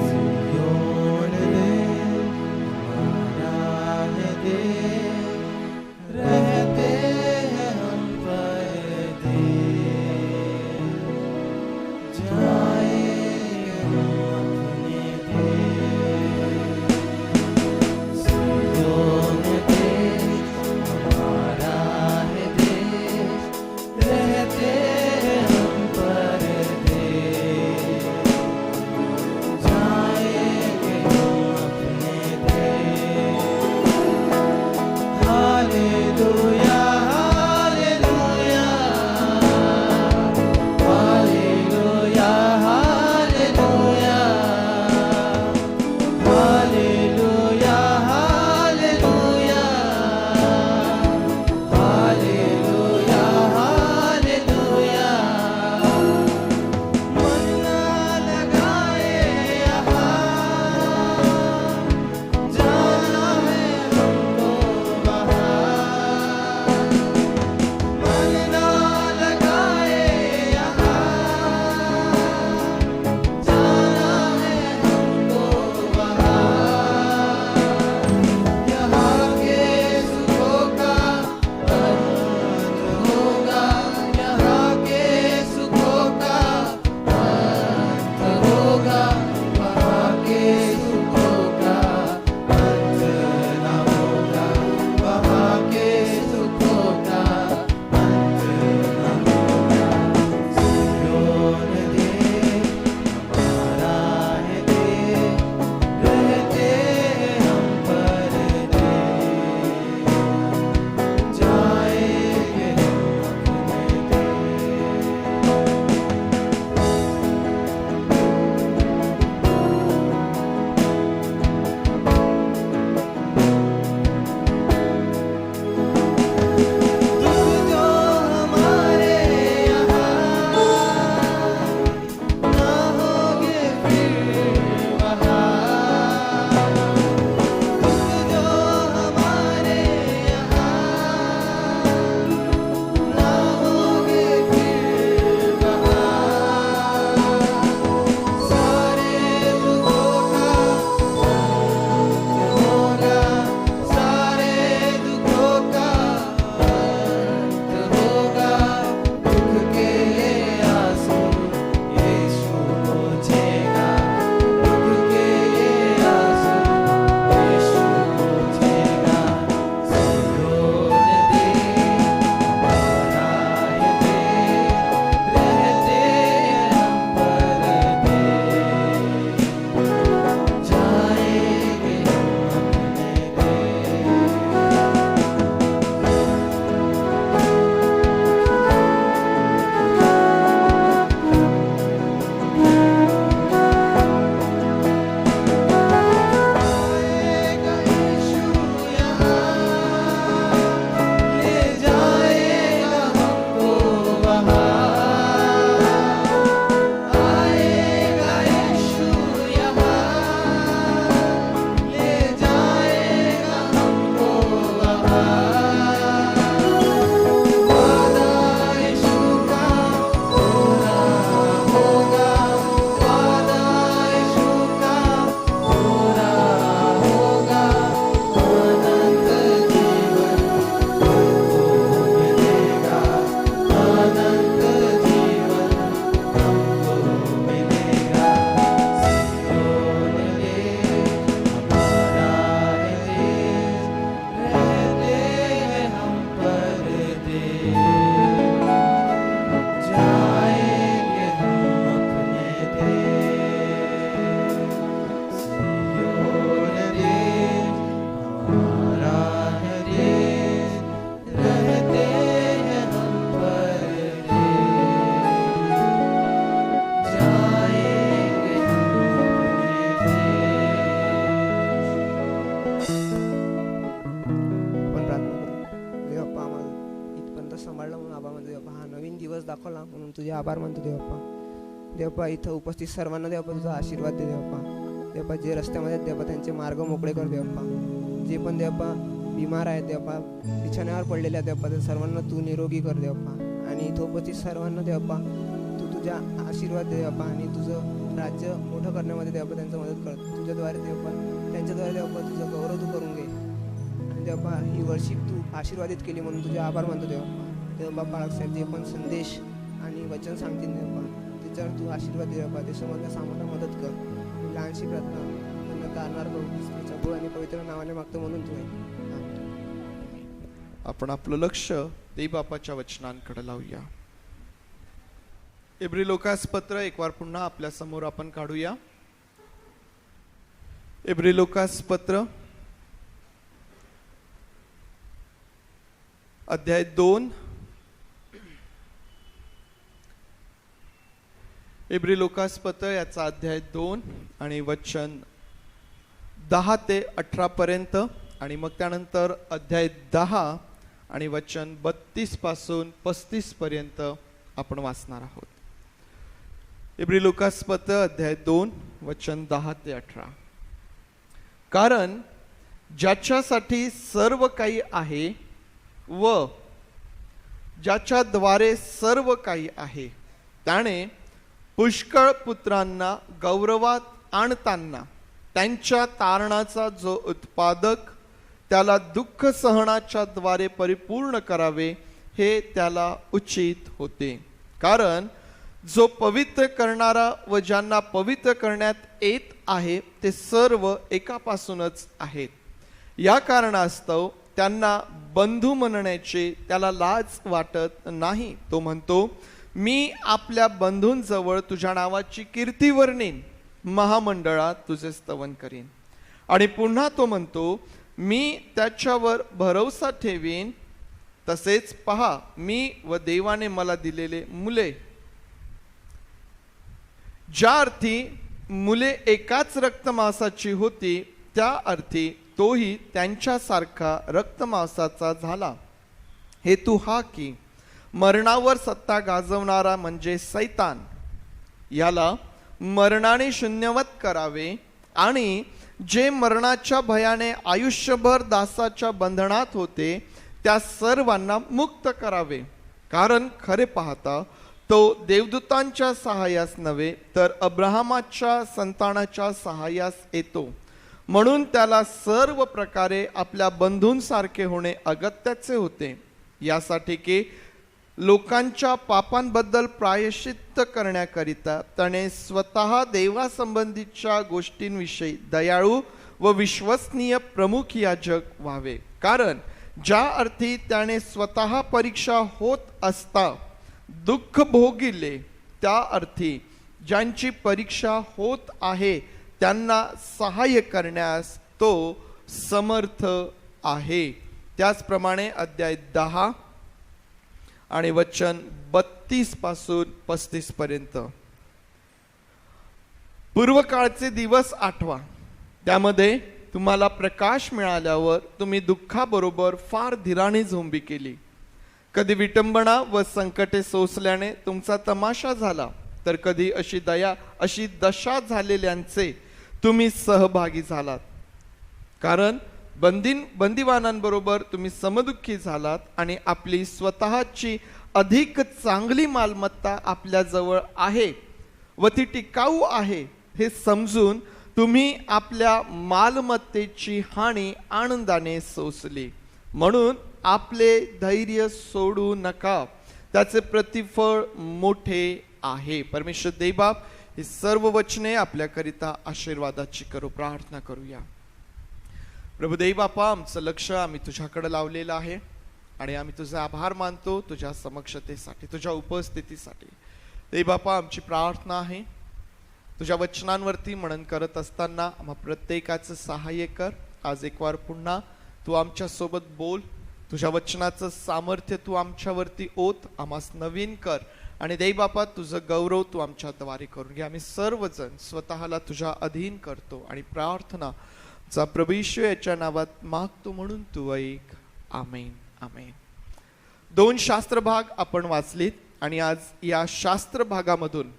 सियोन देश हमारा है देश, रहते हैं हम परदेश, जाएंगे हम अपने देश. सियोन देश हमारा है देश, रहते हैं हम परदेश, जाएंगे हम अपने देश. Hallelujah hallelujah hallelujah hallelujah hallelujah hallelujah hallelujah hallelujah. मन ना लगाए यहाँ, जाना है हमको वहाँ. सांभाळलं म्हणून आभार मानतो देवप्पा. हा नवीन दिवस दाखवला म्हणून तुझे आभार मानतो देवप्पा. देवप्पा इथं उपस्थित सर्वांना देवप्पा तुझा आशीर्वाद दे देवप्पा. देवप्पा जे रस्त्यामध्ये आहेत देवप्पा त्यांचे मार्ग मोकळे कर देवप्पा. जे पण देवप्पा बिमार आहेत देवप्पा, बिछाण्यावर पडलेले आहेत देवप्पा, ते सर्वांना तू निरोगी कर देवप्पा. आणि इथं उपस्थित सर्वांना देवप्पा तू तुझ्या आशीर्वाद दे देवप्पा आणि तुझं राज्य मोठं करण्यामध्ये देवप्पा त्यांचं मदत कर. तुझ्याद्वारे देवप्पा त्यांच्याद्वारे देवप्पा तुझं गौरव तू करून घे. आणि देवप्पा ही वर्षिप तू आशीर्वादित केली म्हणून तुझे आभार मानतो देवप्पा. देवप्पा बाळासाहेब जे पण संदेश आणि वचन सांगतील देवप्पा त्याच्यावर तू आशीर्वाद दे देवप्पा. ते समजण्यास आम्हाला मदत कर. ही लहानशी प्रार्थना त्यांना तारणार बघू प्रभू आणि पवित्र नावाने मागतो म्हणून तू आहे. आपण आपलं लक्ष देवबापाच्या वचनांकडे लावूया. इब्री लोकास पत्र एक वार पुन्हा आपल्या समोर आपण काढूया. इब्री लोकास पत्र अध्याय 2. इब्री लोकास पत्र याचा अध्याय 2 आणि वचन 10 ते 18 पर्यंत आणि मग त्यानंतर अध्याय 10 आणि वचन 32 पासून 35 पर्यंत आपण वाचणार आहोत. इब्री लोकास पत्र अध्याय 2 वचन 10 ते 18. कारण ज्याच्यासाठी सर्व काही आहे व ज्याच्याद्वारे सर्व काही आहे त्याने पुष्कळ पुत्रांना गौरवात आणताना त्यांच्या तारणाचा जो उत्पादक त्याला दुःख सहनाच्या द्वारे परिपूर्ण करावे हे त्याला उचित होते. कारण जो पवित्र करणारा व ज्यांना पवित्र करण्यात येत आहे ते सर्व एकापासूनच आहेत. या कारणास्तव त्यांना बंधू म्हणण्याचे त्याला लाज वाटत नाही. तो म्हणतो, मी आपल्या बंधूंजवळ तुझ्या नावाची कीर्ती वर्णीन, महामंडळात तुझे स्तवन करीन. आणि पुन्हा तो म्हणतो, मी त्याच्यावर भरोसा ठेवीन. तसेच पहा, मी व देवाने मला दिलेले मुले, ज्या अर्थी मुले एकाच रक्तमांसाची होती त्या अर्थी तोही त्यांच्यासारखा रक्तमांसाचा झाला. हेतू हा की मरणावर सत्ता गाजवणारा म्हणजे सैतान याला मरणाने शून्यवत करावे आणि जे मरणाच्या भयाने आयुष्यभर दासाच्या बंधनात होते त्या सर्वांना मुक्त करावे. कारण खरे पाहता तो देवदूतांच्या सहाय्यास नव्हे तर अब्राहमाच्या संतानाच्या सहाय्यास येतो. म्हणून त्याला सर्व प्रकारे आपल्या बंधूंसारखे होणे अगत्याचे होते, यासाठी की लोकांच्या पापांबद्दल प्रायश्चित्त करण्याकरिता त्याने स्वतः देवासंबंधीच्या गोष्टींविषयी दयाळू व विश्वसनीय प्रमुख याजक व्हावे. कारण ज्या अर्थी त्याने स्वतः परीक्षा होत असता दुःख भोगिले त्या अर्थी ज्यांची परीक्षा होत आहे त्यांना सहाय्य करण्यास तो समर्थ आहे. त्याचप्रमाणे अध्याय 10 आणि वचन 32 पासून 35 पर्यंत. पूर्वकाळचे दिवस आठवा, त्यामध्ये तुम्हाला प्रकाश मिळाल्यावर तुम्ही दुःखाबरोबर फार धीराने झोंबी केली. कधी विटंबना व संकटे सोसल्याने तुमचा तमाशा झाला, तर कधी अशी दशा झालेल्यांचे तुम्ही सहभागी झालात. कारण बंदिवानांबरोबर तुम्ही समदुःखी झालात आणि आपली स्वतःची अधिक चांगली मालमत्ता आपल्या जवळ आहे व ती टिकाऊ आहे हे समजून तुम्ही आपल्या मालमत्तेची हानी आनंदाने सोसली. म्हणून आपले धैर्य सोडू नका, त्याचे प्रतिफळ मोठे आहे. परमेश्वर देवबाप ही सर्व वचने आपल्याकरिता आशीर्वादाची करू. प्रार्थना करूया. प्रभू देवबापा, आमचं लक्ष आम्ही तुझ्याकडे लावलेलं आहे आणि आम्ही तुझे आभार मानतो तुझ्या समक्षतेसाठी, तुझ्या उपस्थितीसाठी. देवबापा, आमची प्रार्थना आहे तुझ्या वचनांवरती मनन करत असताना आम्हा प्रत्येकाचं सहाय्य कर. आज एक वार पुन्हा तू आमच्या सोबत बोल, तुझ्या वचनाचं सामर्थ्य तू आमच्यावरती ओत, आम्हास नवीन कर आणि देवबापा तुझं गौरव तू आमच्याद्वारे करून घे. आम्ही सर्वजण स्वतःला तुझ्या अधीन करतो आणि प्रार्थना चा प्रभू येशू याच्या नावात मागतो म्हणून तू ऐक. आमेन, आमेन. 2 शास्त्र भाग आपण वाचलीत आणि आज या शास्त्र भागामधून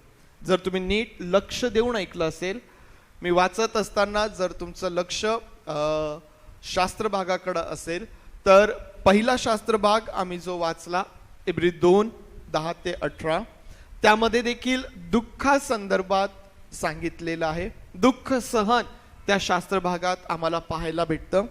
जर तुम्ही नीट लक्ष देऊन ऐकलं असेल, मी वाचत असताना जर तुमचं लक्ष शास्त्र भागाकडे असेल तर पहिला शास्त्र भाग आम्ही जो वाचला इब्री 2:10-18 त्यामध्ये देखील दुःखासंदर्भात सांगितलेलं आहे. दुःख सहन त्या शास्त्र भागात आम्हाला पाहायला भेटतं.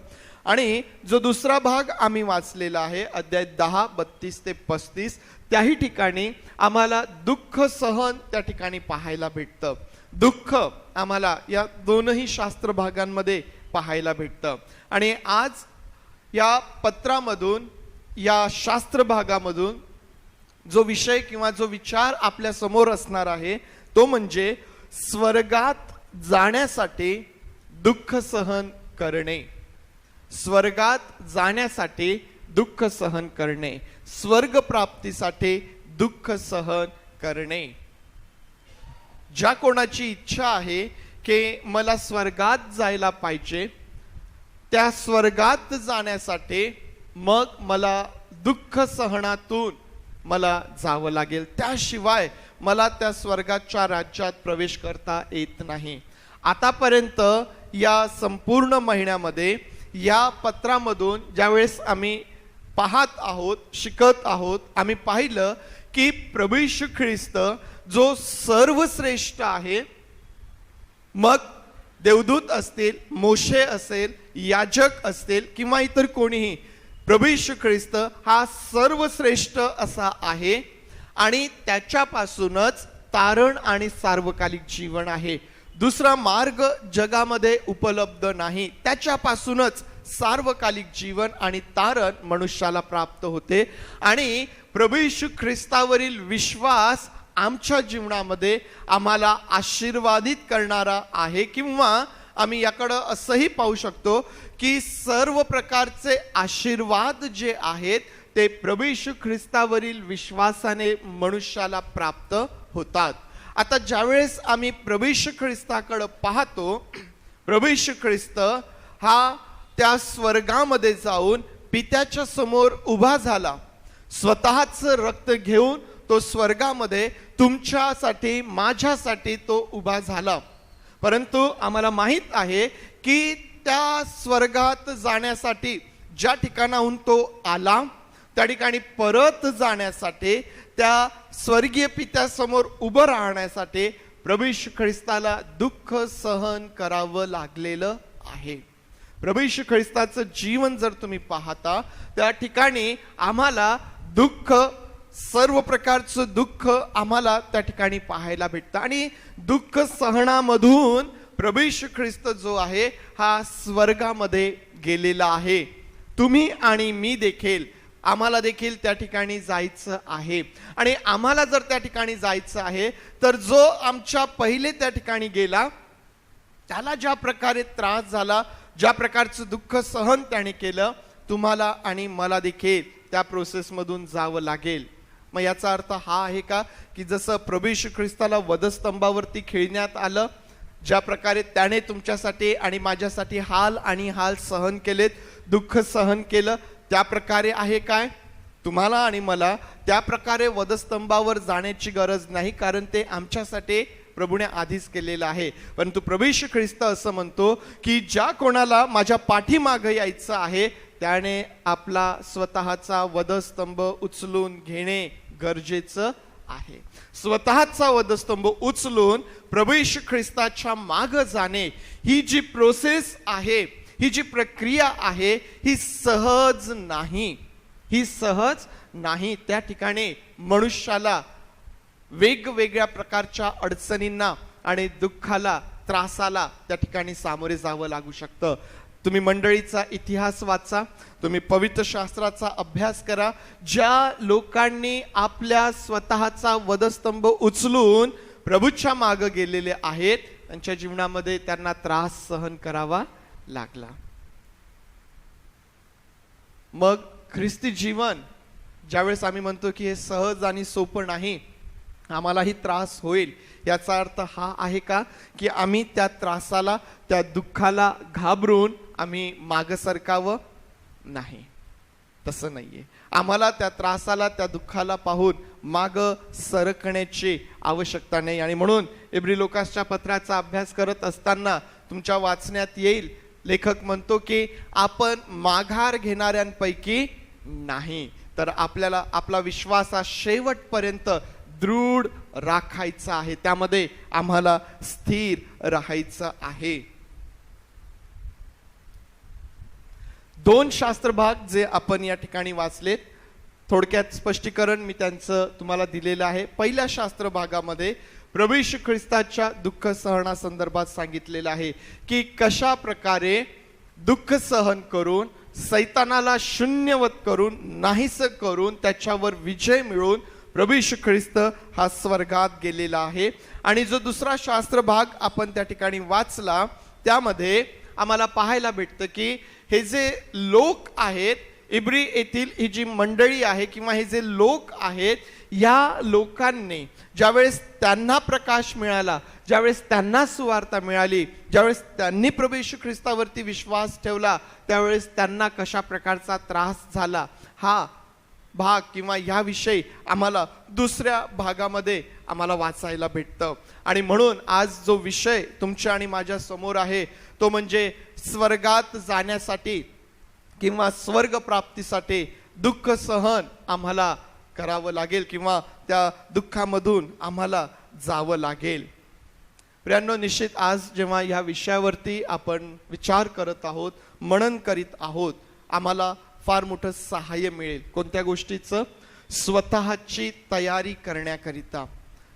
आणि जो दुसरा भाग आम्ही वाचलेला आहे अध्याय 10:32-35 त्याही ठिकाणी आम्हाला दुःख सहन त्या ठिकाणी पाहायला भेटतं. दुःख आम्हाला या दोनही शास्त्र भागांमध्ये पाहायला भेटतं. आणि आज या पत्रामधून या शास्त्र भागामधून जो विषय किंवा जो विचार आपल्या समोर असणार आहे तो म्हणजे स्वर्गात जाण्यासाठी दुःख सहन करणे. स्वर्गात जाण्यासाठी दुःख सहन करणे, स्वर्ग प्राप्तीसाठी दुःख सहन करणे. ज्या कोणाची इच्छा आहे की मला स्वर्गात जायला पाहिजे, त्या स्वर्गात जाण्यासाठी मग मला दुःख सहनातून मला जावं लागेल, त्याशिवाय मला त्या स्वर्गाच्या राज्यात प्रवेश करता येत नाही. आतापर्यंत या संपूर्ण महिन्यामध्ये या पत्रामधून ज्यावेळेस आम्ही पाहत आहोत, शिकत आहोत, आम्ही पाहिलं की प्रभू येशू ख्रिस्त जो सर्वश्रेष्ठ आहे, मग देवदूत असतील, मोशे असेल, याजक असतील किंवा इतर कोणीही, प्रभू येशू ख्रिस्त हा सर्वश्रेष्ठ असा आहे आणि त्याच्यापासूनच तारण आणि सार्वकालिक जीवन आहे. दुसरा मार्ग जगामध्ये उपलब्ध नाही, त्याच्यापासूनच सार्वकालिक जीवन आणि तारण मनुष्याला प्राप्त होते. आणि प्रभू येशू ख्रिस्तावरील विश्वास आमच्या जीवनामध्ये आम्हाला आशीर्वादित करणारा आहे. किंवा आम्ही याकडं असंही पाहू शकतो की सर्व प्रकारचे आशीर्वाद जे आहेत ते प्रभू येशू ख्रिस्तावरील विश्वासाने मनुष्याला प्राप्त होतात. आता ज्यावेळेस आम्ही प्रभू येशू ख्रिस्ताकडे पाहतो, प्रभू येशू ख्रिस्त हा त्या स्वर्गामध्ये जाऊन पित्याच्या समोर उभा झाला, स्वतःच रक्त घेऊन तो स्वर्गामध्ये तुमच्यासाठी माझ्यासाठी तो उभा झाला. परंतु आम्हाला माहित आहे की त्या स्वर्गात जाण्यासाठी ज्या ठिकाणाहून तो आला त्या ठिकाणी परत जाण्यासाठी, त्या स्वर्गीय पित्यासमोर उभं राहण्यासाठी प्रभू येशू ख्रिस्ताला दुःख सहन करावं लागलेलं आहे. प्रभू येशू ख्रिस्ताचं जीवन जर तुम्ही पाहता त्या ठिकाणी आम्हाला दुःख, सर्व प्रकारचं दुःख आम्हाला त्या ठिकाणी पाहायला भेटतं. आणि दुःख सहनामधून प्रभू येशू ख्रिस्त जो आहे हा स्वर्गामध्ये गेलेला आहे. तुम्ही आणि मी देखील, आम्हाला देखील त्या ठिकाणी जायचं आहे. आणि आम्हाला जर त्या ठिकाणी जायचं आहे तर जो आमच्या पहिले त्या ठिकाणी गेला त्याला ज्या प्रकारे त्रास झाला, ज्या प्रकारचं दुःख सहन त्याने केलं, तुम्हाला आणि मला देखील त्या प्रोसेसमधून जावं लागेल. मग याचा अर्थ हा आहे का की जसं प्रभू येशू ख्रिस्ताला वधस्तंभावरती खिळण्यात आलं, ज्या प्रकारे त्याने तुमच्यासाठी आणि माझ्यासाठी हाल आणि हाल सहन केलेत, दुःख सहन केलं, त्या प्रकारे आहे काय? तुम्हाला आणि मला त्या प्रकारे वधस्तंभावर जाण्याची गरज नाही, कारण ते आमच्यासाठी प्रभूने आधीच केलेलं आहे. परंतु प्रभू येशू ख्रिस्त असं म्हणतो की ज्या कोणाला माझ्या पाठीमागे यायचं आहे त्याने आपला स्वतःचा वधस्तंभ उचलून घेणे गरजेचं आहे. स्वतःचा वधस्तंभ उचलून प्रभू येशू ख्रिस्ताच्या मागे जाणे, ही जी प्रोसेस आहे, ही जी प्रक्रिया आहे, ही सहज नाही, ही सहज नाही. त्या ठिकाणी मनुष्याला वेगवेगळ्या प्रकारच्या अडचणींना आणि दुःखाला, त्रासाला त्या ठिकाणी सामोरे जावं लागू शकतं. तुम्ही मंडळीचा इतिहास वाचा, तुम्ही पवित्र शास्त्राचा अभ्यास करा. ज्या लोकांनी आपल्या स्वतःचा वधस्तंभ उचलून प्रभूच्या मागे गेलेले आहेत त्यांच्या जीवनामध्ये त्यांना त्रास सहन करावा लागला. मग ख्रिस्ती जीवन ज्यावेळेस आम्ही म्हणतो की हे सहज आणि सोपं नाही, आम्हालाही त्रास होईल, याचा अर्थ हा आहे का की आम्ही त्या त्रासाला, त्या दुःखाला घाबरून आम्ही मागे सरकावं? नाही. तसं नाहीये. आम्हाला त्या त्रासाला, त्या दुःखाला पाहून माग सरकण्याची आवश्यकता नाही. आणि म्हणून इब्री लोकासच्या पत्राचा अभ्यास करत असताना तुमच्या वाचण्यात येईल, लेखक म्हणतो की आपण माघार घेणाऱ्यांपैकी नाही, तर आपल्याला आपला विश्वास हा शेवटपर्यंत दृढ राखायचा आहे, त्यामध्ये आम्हाला स्थिर राहायचं आहे. 2 शास्त्रभाग जे आपण या ठिकाणी वाचलेत, थोडक्यात स्पष्टीकरण मी त्यांचं तुम्हाला दिलेलं आहे. पहिल्या शास्त्र भागामध्ये प्रभू येशू ख्रिस्ताच्या दुःख सहनासंदर्भात सांगितलेलं आहे की कशा प्रकारे दुःख सहन करून, सैतानाला शून्यवत करून, नाहीस करून, त्याच्यावर विजय मिळवून प्रभू येशू ख्रिस्त हा स्वर्गात गेलेला आहे. आणि जो दुसरा शास्त्र भाग आपण त्या ठिकाणी वाचला, त्यामध्ये आम्हाला पाहायला भेटतं की हे जे लोक आहेत, इब्री येथील ही जी मंडळी आहे किंवा हे जे लोक आहेत, या लोकांनी ज्यावेळेस त्यांना प्रकाश मिळाला, ज्यावेळेस त्यांना सुवार्ता मिळाली, ज्यावेळेस त्यांनी प्रभू येशू ख्रिस्तावरती विश्वास ठेवला, त्यावेळेस त्यांना कशा प्रकारचा त्रास झाला, हा भाग किंवा याविषयी आम्हाला दुसऱ्या भागामध्ये आम्हाला वाचायला भेटतं. आणि म्हणून आज जो विषय तुमच्या आणि माझ्या समोर आहे तो म्हणजे स्वर्गात जाण्यासाठी किंवा स्वर्ग प्राप्तीसाठी दुःख सहन आम्हाला करावं लागेल किंवा त्या दुःखामधून आम्हाला जावं लागेल. प्रियांनो, निश्चित आज जेव्हा या विषयावरती आपण विचार करत आहोत, मनन करीत आहोत, आम्हाला फार मोठं सहाय्य मिळेल. कोणत्या गोष्टीचं? स्वतःची तयारी करण्याकरिता.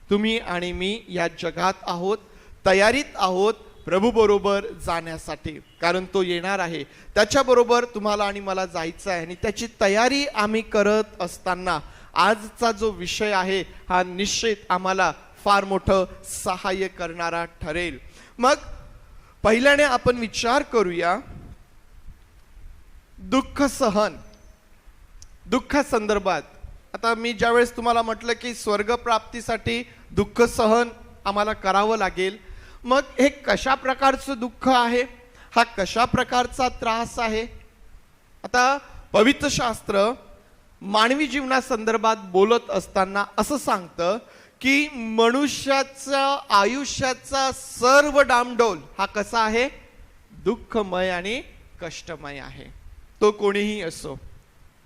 तुम्ही आणि मी या जगात आहोत, तयारीत आहोत प्रभू बरोबर जाण्यासाठी, कारण तो येणार आहे. त्याच्याबरोबर तुम्हाला आणि मला जायचं आहे आणि त्याची तयारी आम्ही करत असताना आजचा जो विषय आहे हा निश्चित आम्हाला फार मोठं सहाय्य करणारा ठरेल. मग पहिल्याने आपण विचार करूया दुःख सहन, दुःखासंदर्भात. आता मी ज्यावेळेस तुम्हाला म्हटलं की स्वर्ग प्राप्तीसाठी दुःख सहन आम्हाला करावं लागेल, मग हे कशा प्रकारचं दुःख आहे, हा कशा प्रकारचा त्रास आहे? आता पवित्र शास्त्र मानवी जीवनासंदर्भात बोलत असताना असं सांगतं की मनुष्याच्या आयुष्याचा सर्व डामडौल हा कसा आहे? दुःखमय आणि कष्टमय आहे. तो कोणीही असो,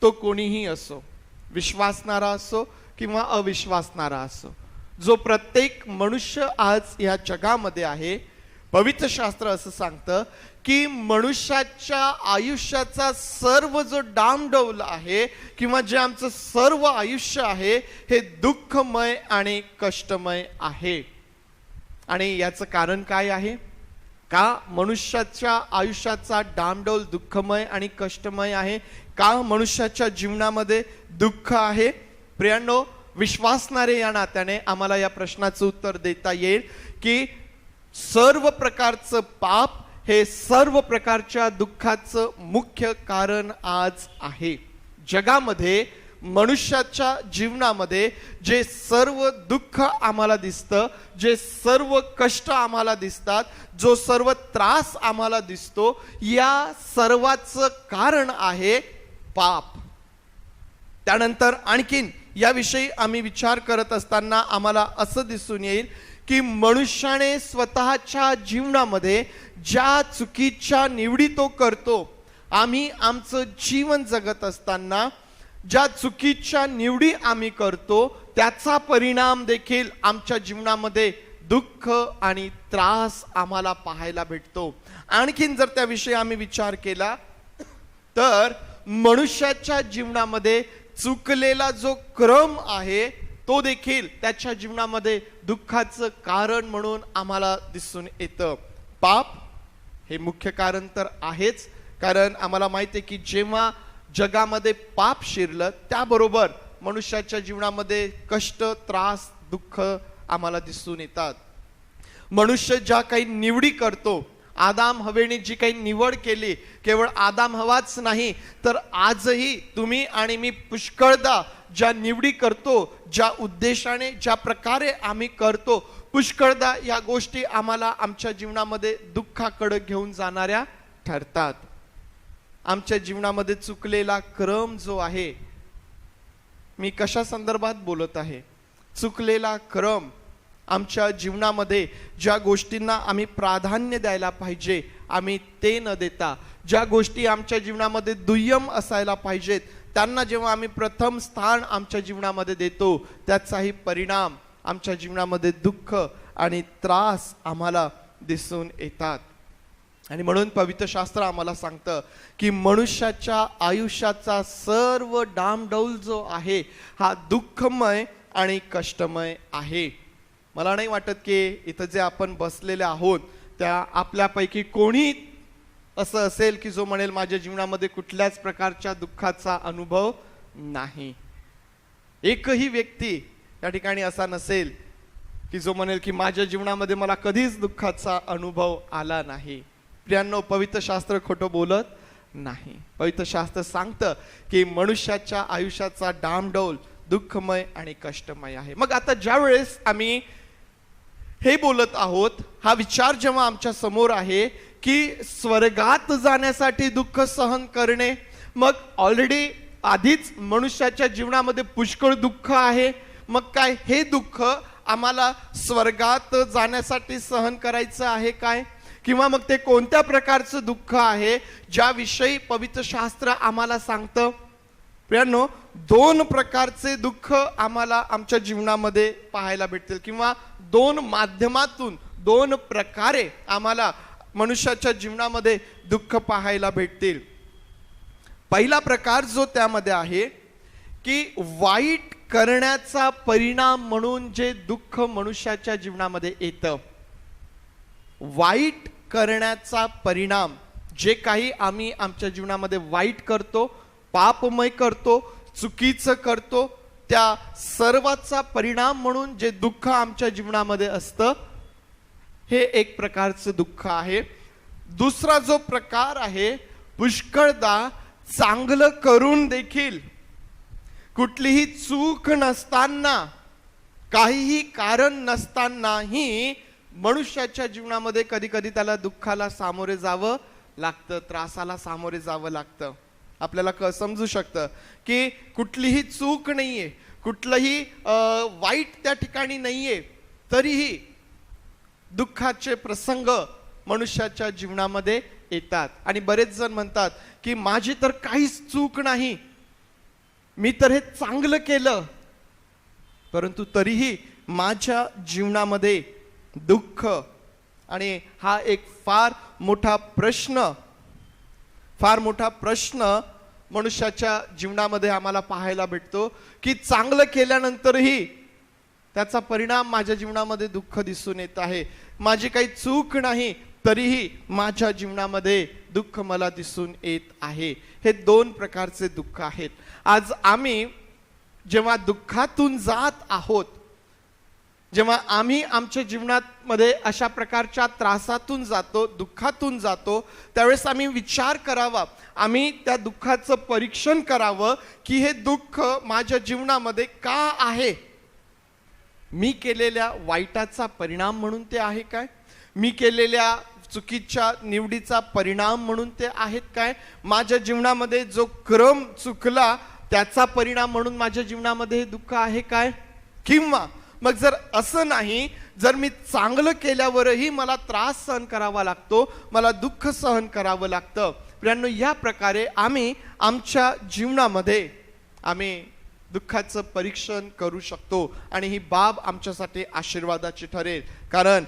तो कोणीही असो, विश्वासणारा असो किंवा अविश्वासणारा असो, जो प्रत्येक मनुष्य आज या जगामध्ये आहे, पवित्र शास्त्र असं सांगतं की मनुष्याच्या आयुष्याचा सर्व जो डामडौल आहे किंवा जे आमचं सर्व आयुष्य आहे हे दुःखमय आणि कष्टमय आहे. आणि याचं कारण काय आहे? का मनुष्याच्या आयुष्याचा डामडौल दुःखमय आणि कष्टमय आहे? का मनुष्याच्या जीवनामध्ये दुःख आहे? प्रियांनो, विश्वासणारे या नात्याने आम्हाला या प्रश्नाचं उत्तर देता येईल की सर्व प्रकारचं पाप हे सर्व प्रकारच्या दुःखाचं मुख्य कारण आज आहे. जगामध्ये मनुष्याच्या जीवनामध्ये जे सर्व दुःख आम्हाला दिसतं, जे सर्व कष्ट आम्हाला दिसतात, जो सर्व त्रास आम्हाला दिसतो, या सर्वाचं कारण आहे पाप. त्यानंतर आणखीन याविषयी आम्ही विचार करत असताना आम्हाला असं दिसून येईल की मनुष्याने स्वतःच्या जीवनामध्ये ज्या चुकीच्या निवडी तो करतो, आम्ही आमचं जीवन जगत असताना ज्या चुकीच्या निवडी आम्ही करतो त्याचा परिणाम देखील आमच्या जीवनामध्ये दुःख आणि त्रास आम्हाला पाहायला भेटतो. आणखीन जर त्याविषयी आम्ही विचार केला तर मनुष्याच्या जीवनामध्ये चुकलेला जो क्रम आहे तो देखील त्याच्या जीवनामध्ये दुःखाचं कारण म्हणून आम्हाला दिसून येतं. पाप हे मुख्य कारण तर आहेच, कारण आम्हाला माहिती आहे की जेव्हा जगामध्ये पाप शिरलं त्याबरोबर मनुष्याच्या जीवनामध्ये कष्ट, त्रास, दुःख आम्हाला दिसून येतात. मनुष्य ज्या काही निवडी करतो, आदाम हवेने जी काही निवड केली, केवळ आदाम हवाच नाही तर आजही तुम्ही आणि मी पुष्कळदा ज्या निवडी करतो, ज्या उद्देशाने, ज्या प्रकारे आम्ही करतो, पुष्कळदा या गोष्टी आम्हाला आमच्या जीवनामध्ये दुःखाकडे घेऊन जाणाऱ्या ठरतात. आमच्या जीवनामध्ये चुकलेला क्रम जो आहे, मी कशा संदर्भात बोलत आहे? चुकलेला क्रम, आमच्या जीवनामध्ये ज्या गोष्टींना आम्ही प्राधान्य द्यायला पाहिजे आम्ही ते न देता, ज्या गोष्टी आमच्या जीवनामध्ये दुय्यम असायला पाहिजेत त्यांना जेव्हा आम्ही प्रथम स्थान आमच्या जीवनामध्ये देतो, त्याचाही परिणाम आमच्या जीवनामध्ये दुःख आणि त्रास आम्हाला दिसून येतात. आणि म्हणून पवित्र शास्त्र आम्हाला सांगतं की मनुष्याच्या आयुष्याचा सर्व डामडौल जो आहे हा दुःखमय आणि कष्टमय आहे. मला नाही वाटत की इथं जे आपण बसलेले आहोत त्या आपल्यापैकी कोणी असं असेल की जो म्हणेल माझ्या जीवनामध्ये कुठल्याच प्रकारच्या दुःखाचा अनुभव नाही. एकही व्यक्ती या ठिकाणी असा नसेल की जो म्हणेल की माझ्या जीवनामध्ये मला कधीच दुःखाचा अनुभव आला नाही. प्रियांनो, पवित्र शास्त्र खोटं बोलत नाही. पवित्र शास्त्र सांगतं की मनुष्याच्या आयुष्याचा डामडौल दुःखमय आणि कष्टमय आहे. मग आता ज्या वेळेस आम्ही हे बोलत आहोत, हा विचार जेव्हा आमच्या समोर आहे की स्वर्गात जाण्यासाठी दुःख सहन करणे, मग ऑलरेडी आधीच मनुष्याच्या जीवनामध्ये पुष्कळ दुःख आहे, मग काय हे दुःख आम्हाला स्वर्गात जाण्यासाठी सहन करायचं आहे काय? किंवा मग ते कोणत्या प्रकारचं दुःख आहे ज्याविषयी पवित्र शास्त्र आम्हाला सांगतं? प्रियांनो, दोन प्रकारचे दुःख आम्हाला आमच्या जीवनामध्ये पाहायला भेटतील किंवा दोन माध्यमातून दोन प्रकारे आम्हाला मनुष्याच्या जीवनामध्ये दुःख पाहायला भेटतील. पहिला प्रकार जो त्यामध्ये आहे की वाईट करण्याचा परिणाम म्हणून जे दुःख मनुष्याच्या जीवनामध्ये येतं, वाईट करण्याचा परिणाम, जे काही आम्ही आमच्या जीवनामध्ये वाईट करतो, पापमय करतो, चुकीचं करतो, त्या सर्वाचा परिणाम म्हणून जे दुःख आमच्या जीवनामध्ये असतं हे एक प्रकारचं दुःख आहे. दुसरा जो प्रकार आहे, पुष्कळदा चांगलं करून देखील कुठलीही चूक नसताना, काहीही कारण नसतानाही मनुष्याच्या जीवनामध्ये कधी कधी त्याला दुःखाला सामोरे जावं लागतं, त्रासाला सामोरे जावं लागतं. आपल्याला समजू शकतं की कुठलीही चूक नाहीये, कुठलंही वाईट त्या ठिकाणी नाहीये, तरीही दुःखाचे प्रसंग मनुष्याच्या जीवनामध्ये येतात. आणि बरेच जण म्हणतात की माझी तर काहीच चूक नाही, मी तर हे चांगलं केलं, परंतु तरीही माझ्या जीवनामध्ये दुःख. आणि हा एक फार मोठा प्रश्न मनुष्याच्या जीवनामध्ये आम्हाला पाहायला भेटतो की चांगलं केल्यानंतरही त्याचा परिणाम माझ्या जीवनामध्ये दुःख दिसून येत आहे. माझी काही चूक नाही तरीही माझ्या जीवनामध्ये दुःख मला दिसून येत आहे. हे दोन प्रकारचे दुःख आहेत. आज आम्ही जेव्हा दुःखातून जात आहोत, जेव्हा आम्ही आमच्या जीवनामध्ये अशा प्रकारच्या त्रासातून जातो, दुःखातून जातो, त्यावेळेस आम्ही विचार करावा, आम्ही त्या दुःखाचं परीक्षण करावं की हे दुःख माझ्या जीवनामध्ये का आहे? मी केलेल्या वाईटाचा परिणाम म्हणून ते आहे काय? मी केलेल्या चुकीच्या निवडीचा परिणाम म्हणून ते आहेत काय? माझ्या जीवनामध्ये जो क्रम चुकला त्याचा परिणाम म्हणून माझ्या जीवनामध्ये हे दुःख आहे काय? किंवा मग जर असं नाही, जर मी चांगलं केल्यावरही मला त्रास सहन करावा लागतो, मला दुःख सहन करावं लागतं, प्रियांनो, या प्रकारे आम्ही आमच्या जीवनामध्ये आम्ही दुःखाचं परीक्षण करू शकतो. आणि ही बाब आमच्यासाठी आशीर्वादाची ठरेल. कारण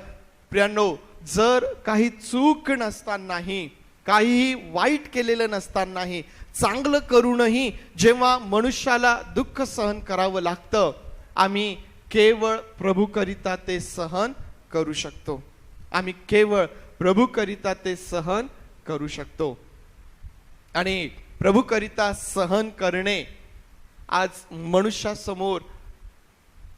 प्रियांनो, जर काही चूक नसतानाही, काहीही वाईट केलेलं नसतानाही, चांगलं करूनही जेव्हा मनुष्याला दुःख सहन करावं लागतं, आम्ही केवळ प्रभूकरिता ते सहन करू शकतो. आम्ही केवळ प्रभूकरिता ते सहन करू शकतो. आणि प्रभूकरिता सहन करणे आज मनुष्यासमोर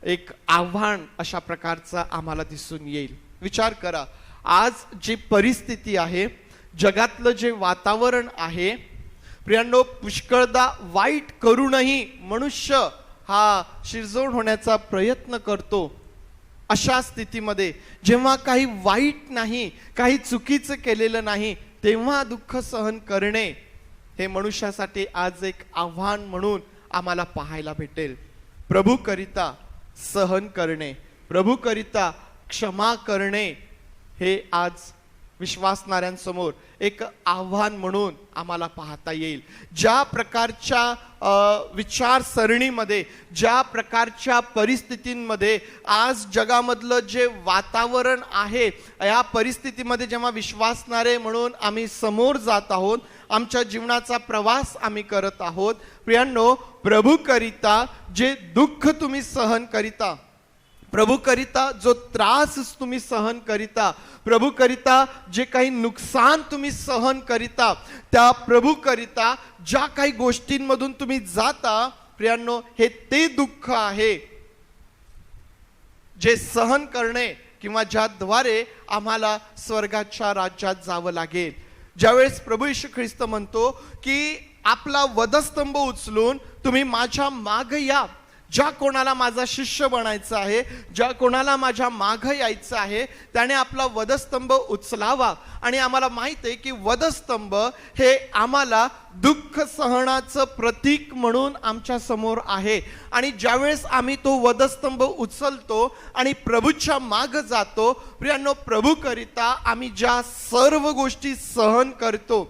एक आव्हान अशा प्रकारचा आम्हाला दिसून येईल. विचार करा, आज जी परिस्थिती आहे, जगातलं जे वातावरण आहे, प्रियांनो, पुष्कळदा वाईट करूनही मनुष्य हा शिरजोड होण्याचा प्रयत्न करतो. अशा स्थितीमध्ये जेव्हा काही वाईट नाही, काही चुकीचं केलेलं नाही, तेव्हा दुःख सहन करणे हे मनुष्यासाठी आज एक आव्हान म्हणून आम्हाला पाहायला भेटेल. प्रभू करिता सहन करणे, प्रभू करिता क्षमा करणे हे आज विश्वासणाऱ्यांसमोर एक आव्हान म्हणून आम्हाला पाहता येईल. ज्या प्रकारच्या विचारसरणीमध्ये, ज्या प्रकारच्या परिस्थितींमध्ये आज जगामधलं जे वातावरण आहे, या परिस्थितीमध्ये जेव्हा विश्वासणारे म्हणून आम्ही समोर जात आहोत, आमच्या जीवनाचा प्रवास आम्ही करत आहोत, प्रियांनो, प्रभू करिता जे दुःख तुम्ही सहन करिता, प्रभू करिता जो त्रास तुम्ही सहन करिता, प्रभू करिता जे काही नुकसान तुम्ही सहन करिता, त्या प्रभू करिता ज्या काही गोष्टींमधून तुम्ही जाता, प्रियांनो, हे ते दुःख आहे जे सहन करणे किंवा ज्याद्वारे आम्हाला स्वर्गाच्या राज्यात जावं लागेल. ज्यावेळेस प्रभू येशू ख्रिस्त म्हणतो की आपला वधस्तंभ उचलून तुम्ही माझ्या मागे या, ज्या कोणाला माझा शिष्य बनायचं आहे, ज्या कोणाला माझ्या मागे यायचं आहे, त्याने आपला वधस्तंभ उचलावा. आणि आम्हाला माहित आहे की वधस्तंभ हे आम्हाला दुःख सहनाचं प्रतीक म्हणून आमच्या समोर आहे. आणि ज्यावेळेस आम्ही तो वधस्तंभ उचलतो आणि प्रभूच्या माग जातो, प्रियांनो, प्रभू करिता आम्ही ज्या सर्व गोष्टी सहन करतो,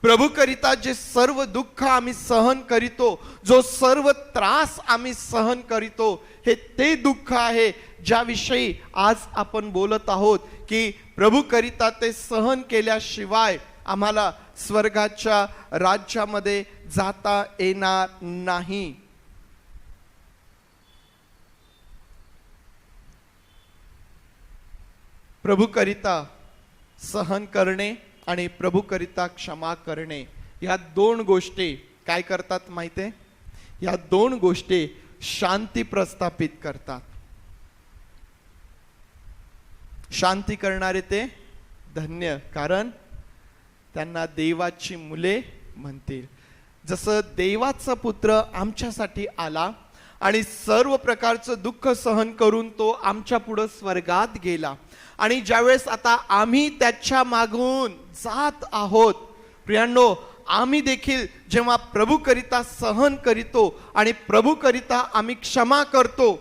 प्रभू करिता जे सर्व दुःख आम्ही सहन करीतो, जो सर्व त्रास आम्ही सहन करीतो, हे ते दुःख आहे ज्याविषयी आज आपण बोलत आहोत की प्रभू करिता ते सहन केल्याशिवाय आम्हाला स्वर्गाच्या राज्यामध्ये जाता येणार नाही. प्रभू करिता सहन करणे आणि प्रभू करिता क्षमा करणे, या दोन गोष्टी काय करतात माहितीये? या दोन गोष्टी शांती प्रस्थापित करतात. शांती करणारे ते धन्य, कारण त्यांना देवाची मुले म्हणतील. जसं देवाचा पुत्र आमच्यासाठी आला आणि सर्व प्रकारचं दुःख सहन करून तो आमच्या पुढे स्वर्गात गेला, आणि ज्यावेळेस आता आम्ही त्याच्या मागून जात आहोत, प्रियांनो, आम्ही देखील जेव्हा प्रभू करिता सहन करीतो आणि प्रभू करिता आम्ही क्षमा करतो,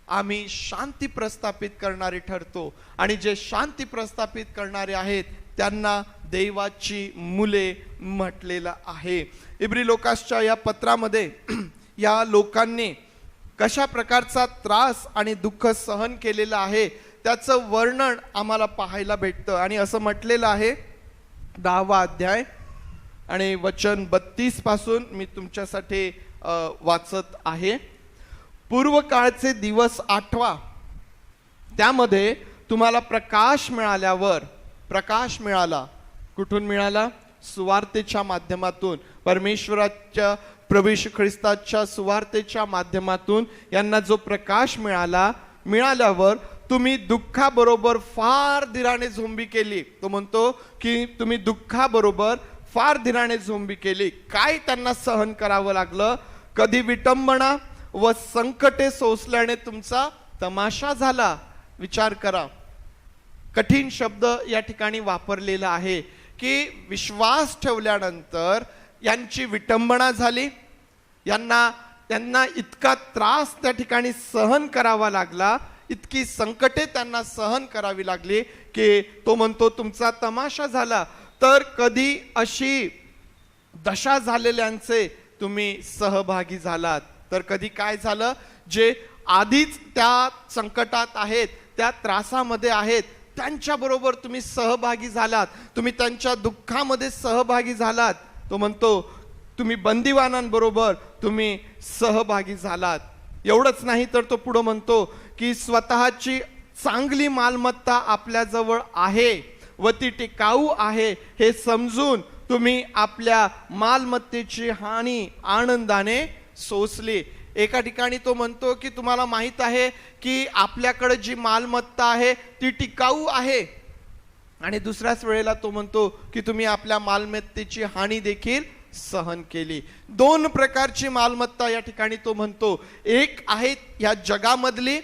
आम्ही शांती प्रस्थापित करणारे ठरतो. आणि जे शांती प्रस्थापित करणारे आहेत त्यांना देवाची मुले म्हटलेलं आहे. इब्री लोकासच्या या पत्रामध्ये या लोकांनी कशा प्रकारचा त्रास आणि दुःख सहन केलेलं आहे त्याचं वर्णन आम्हाला पाहायला भेटतं. आणि असं म्हटलेलं आहे, 10वा अध्याय आणि वचन 32 पासून मी तुमच्यासाठी वाचत आहे. पूर्व काळचे दिवस आठवा, त्यामध्ये तुम्हाला प्रकाश मिळाल्यावर, प्रकाश मिळाला, कुठून मिळाला? सुवार्तेच्या माध्यमातून, परमेश्वराच्या प्रभू येशू ख्रिस्ताच्या सुवार्तेच्या माध्यमातून यांना जो प्रकाश मिळाल्यावर तुम्ही दुःखाबरोबर फार धीराने झोंबी केली. तो म्हणतो की तुम्ही दुःखाबरोबर फार धीराने झोंबी केली. काय त्यांना सहन करावं लागलं? कधी विटंबना व संकटे सोसल्याने तुमचा तमाशा झाला. विचार करा, कठीण शब्द या ठिकाणी वापरलेला आहे की विश्वास ठेवल्यानंतर यांची विटंबना झाली, त्यांना इतका त्रास त्या ठिकाणी सहन करावा लागला, इतकी संकटे त्यांना सहन करावी लागली की तो म्हणतो तुमचा तमाशा झाला. तर कधी अशी दशा झालेल्यांचे तुम्ही सहभागी झालात, तर कधी काय झालं? जे आधीच त्या संकटात आहेत, त्या त्रासामध्ये आहेत, त्यांच्याबरोबर तुम्ही सहभागी झालात, तुम्ही त्यांच्या दुःखामध्ये सहभागी झालात. तो म्हणतो तुम्ही बंदिवानांबरोबर तुम्ही सहभागी झालात. एवढंच नाही तर तो पुढे म्हणतो की स्वतःची चांगली मालमत्ता आपल्याजवळ आहे व ती टिकाऊ आहे हे समजून तुम्ही आपल्या मालमत्तेची हानी आनंदाने सोसली. एका ठिकाणी तो म्हणतो की तुम्हाला माहित आहे की आपल्याकडे जी मालमत्ता आहे ती टिकाऊ आहे, आणि दुसऱ्याच वेळेला तो म्हणतो की तुम्ही आपल्या मालमत्तेची हानी देखील सहन केली. दोन प्रकारची मालमत्ता या ठिकाणी तो म्हणतो. एक आहे या जगामधली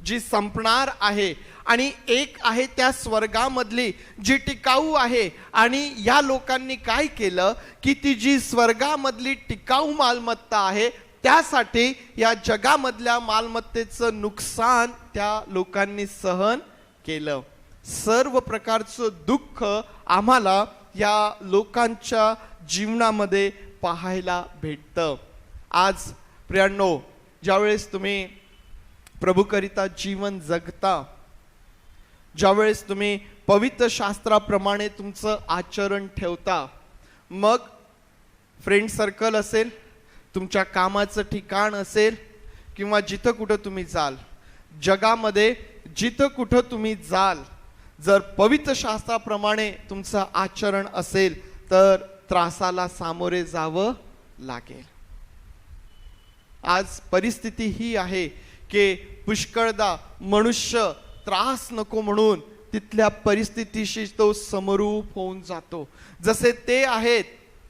जी संपणार आहे, आणि एक आहे त्या स्वर्गामधली जी टिकाऊ आहे. आणि या लोकांनी काय केलं की ती जी स्वर्गामधली टिकाऊ मालमत्ता आहे त्यासाठी या जगामधल्या मालमत्तेचं नुकसान त्या लोकांनी सहन केलं. सर्व प्रकारचं दुःख आम्हाला या लोकांच्या जीवनामध्ये पाहायला भेटतं. आज प्रियांनो, ज्यावेळेस तुम्ही प्रभूकरिता जीवन जगता, ज्यावेळेस तुम्ही पवित्र शास्त्राप्रमाणे तुमचं आचरण ठेवता, मग फ्रेंड सर्कल असेल, तुमच्या कामाचं ठिकाण असेल किंवा जिथं कुठं तुम्ही जाल, जगामध्ये जिथं कुठं तुम्ही जाल, जर पवित्र शास्त्राप्रमाणे तुमचं आचरण असेल तर त्रासाला सामोरे जावं लागेल. आज परिस्थिती ही आहे की पुष्कळदा मनुष्य त्रास नको म्हणून तिथल्या परिस्थितीशी तो समरूप होऊन जातो. जसे ते आहेत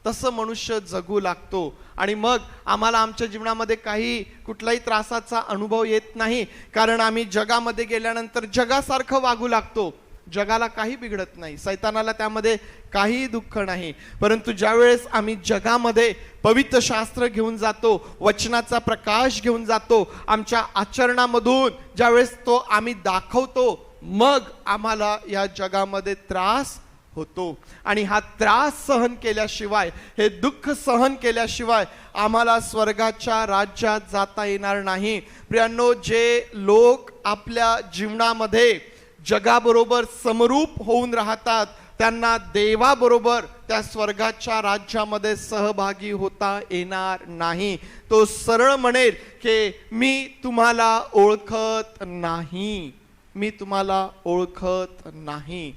तसं मनुष्य जगू लागतो आणि मग आम्हाला आमच्या जीवनामध्ये काही कुठलाही त्रासाचा अनुभव येत नाही, कारण आम्ही जगामध्ये गेल्यानंतर जगासारखं वागू लागतो. जगाला काही बिघडत नाही, सैतानाला त्यामध्ये काही दुःख नाही. परंतु ज्यावेळेस आम्ही जगामध्ये पवित्र शास्त्र घेऊन जातो, वचनाचा प्रकाश घेऊन जातो, आमच्या आचरणामधून ज्यावेळेस तो आम्ही दाखवतो, मग आम्हाला या जगामध्ये त्रास होतो. आणि हा त्रास सहन केल्याशिवाय, हे दुःख सहन केल्याशिवाय आम्हाला स्वर्गाच्या राज्यात जाता येणार नाही. प्रियांनो, जे लोक आपल्या जीवनामध्ये जगाबरोबर समरूप होऊन राहतात त्यांना देवाबरोबर त्या स्वर्गाच्या राज्यामध्ये सहभागी होता येणार नाही. तो सरळ म्हणेल की मी तुम्हाला ओळखत नाही, मी तुम्हाला ओळखत नाही.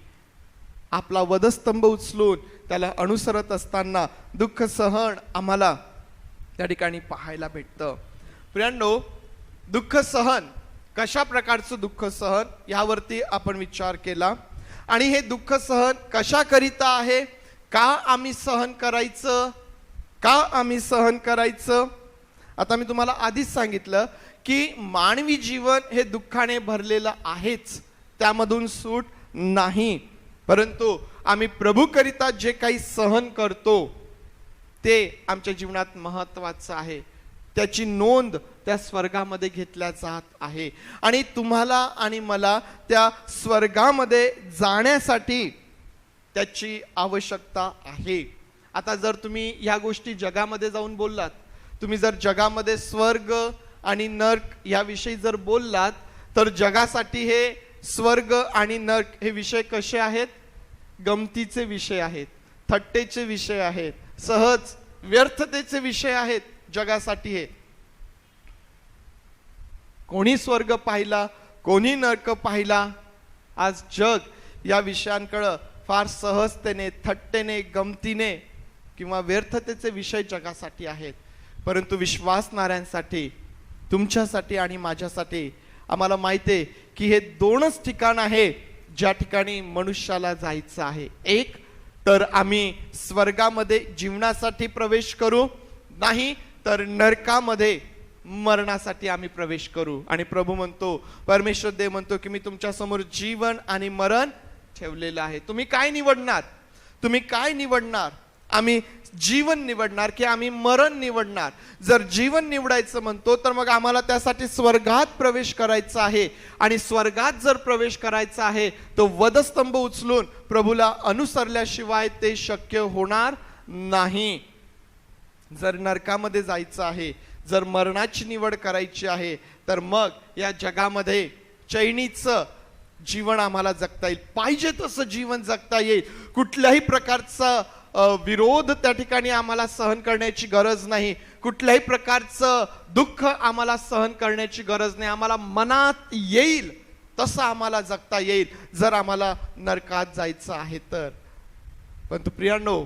आपला वधस्तंभ उचलून त्याला अनुसरत असताना दुःख सहन आम्हाला त्या ठिकाणी पाहायला भेटतं. प्रियांनो, दुःख सहन, कशा प्रकारचं दुःख सहन यावरती आपण विचार केला. आणि हे दुःख सहन कशाकरिता आहे, का आम्ही सहन करायचं, का आम्ही सहन करायचं. आता मी तुम्हाला आधीच सांगितलं की मानवी जीवन हे दुःखाने भरलेलं आहेच, त्यामधून सूट नाही. परंतु आम्ही प्रभूकरिता जे काही सहन करतो ते आमच्या जीवनात महत्त्वाचं आहे. त्याची नोंद त्या स्वर्गामध्ये घेतल्या जात आहे. आणि तुम्हाला आणि मला त्या स्वर्गामध्ये जाण्यासाठी त्याची आवश्यकता आहे. आता जर तुम्ही या गोष्टी जगामध्ये जाऊन बोललात, तुम्ही जर जगामध्ये स्वर्ग आणि नर्क याविषयी जर बोललात, तर जगासाठी हे स्वर्ग आणि नर्क हे विषय कसे आहेत, गमतीचे विषय आहेत, थट्टेचे विषय आहेत, सहज व्यर्थतेचे विषय आहेत जगासाठी. हे कोणी स्वर्ग पाहिला, कोणी नरक पाहिला. आज जग या विषयांकडे फार सहजतेने, थट्टेने, गमतीने किंवा व्यर्थतेचे विषय जगासाठी आहेत. परंतु विश्वासणाऱ्यांसाठी, तुमच्यासाठी आणि माझ्यासाठी आम्हाला माहिती आहे की हे दोनच ठिकाण आहे ज्या ठिकाणी मनुष्याला जायचं आहे. एक तर आम्ही स्वर्गामध्ये जीवनासाठी प्रवेश करू, नाही तर नरकामध्ये मरणासाठी आम्ही प्रवेश करू. आणि प्रभू म्हणतो, परमेश्वर देव म्हणतो की मी तुमच्या समोर जीवन आणि मरण ठेवलेलं आहे. तुम्ही काय निवडणार, तुम्ही काय निवडणार. आम्ही जीवन निवडणार की आम्ही मरण निवडणार. जर जीवन निवडायचं म्हणतो तर मग आम्हाला त्यासाठी स्वर्गात प्रवेश करायचा आहे. आणि स्वर्गात जर प्रवेश करायचा आहे तो वधस्तंभ उचलून प्रभूला अनुसरल्याशिवाय ते शक्य होणार नाही. जर नरकामध्ये जायचं आहे, जर मरणाची निवड करायची आहे, तर मग या जगामध्ये चैनीचं जीवन आम्हाला जगता येईल, पाहिजे तसं जीवन जगता येईल. कुठल्याही प्रकारचा विरोध त्या ठिकाणी आम्हाला सहन करण्याची गरज नाही, कुठल्याही प्रकारचं दुःख आम्हाला सहन करण्याची गरज नाही. आम्हाला मनात येईल तसं आम्हाला जगता येईल जर आम्हाला नरकात जायचं आहे तर. परंतु प्रियांनो,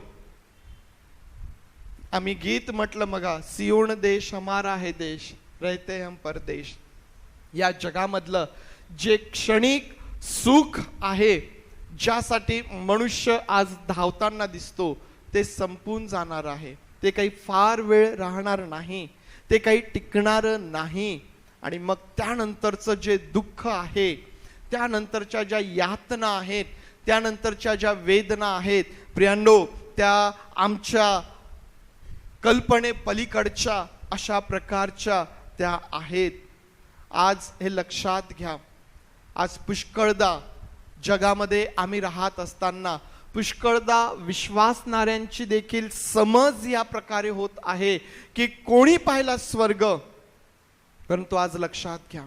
आम्ही गीत म्हटलं मगा, सियोन देश हमारा है देश, रहते हम परदेश. या जगामधलं जे क्षणिक सुख आहे, ज्यासाठी मनुष्य आज धावताना दिसतो, ते संपून जाणार आहे. ते काही फार वेळ राहणार नाही, ते काही टिकणार नाही. आणि मग त्यानंतरचं जे दुःख आहे त्यानंतरच्या ज्या यातना आहेत, त्यानंतरच्या ज्या वेदना आहेत प्रियांनो, त्या आमच्या कल्पने पलीकडच्या अशा प्रकारच्या त्या आहेत. आज हे लक्षात घ्या. आज पुष्कळदा जगामध्ये आम्ही राहत असताना पुष्कळदा विश्वासणाऱ्यांची देखील समज या प्रकारे होत आहे की कोणी पाहिला स्वर्ग. परंतु आज लक्षात घ्या,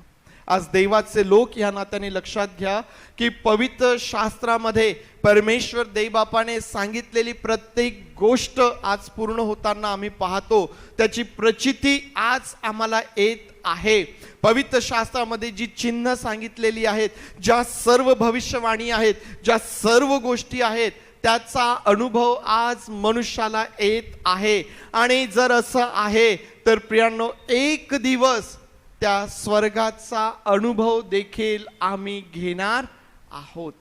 आज देवाचे लोक या नात्याने लक्षात घ्या की पवित्र शास्त्रामध्ये परमेश्वर देवबापाने सांगितलेली प्रत्येक गोष्ट आज पूर्ण होताना आम्ही पाहतो. त्याची प्रचिती आज आम्हाला येत आहे. पवित्र शास्त्रामध्ये जी चिन्ह सांगितलेली आहेत, ज्या सर्व भविष्यवाणी आहेत, ज्या सर्व गोष्टी आहेत, त्याचा अनुभव आज मनुष्याला येत आहे. आणि जर असं आहे तर प्रियांनो, एक दिवस त्या स्वर्गाचा अनुभव देखील आम्ही घेणार आहोत.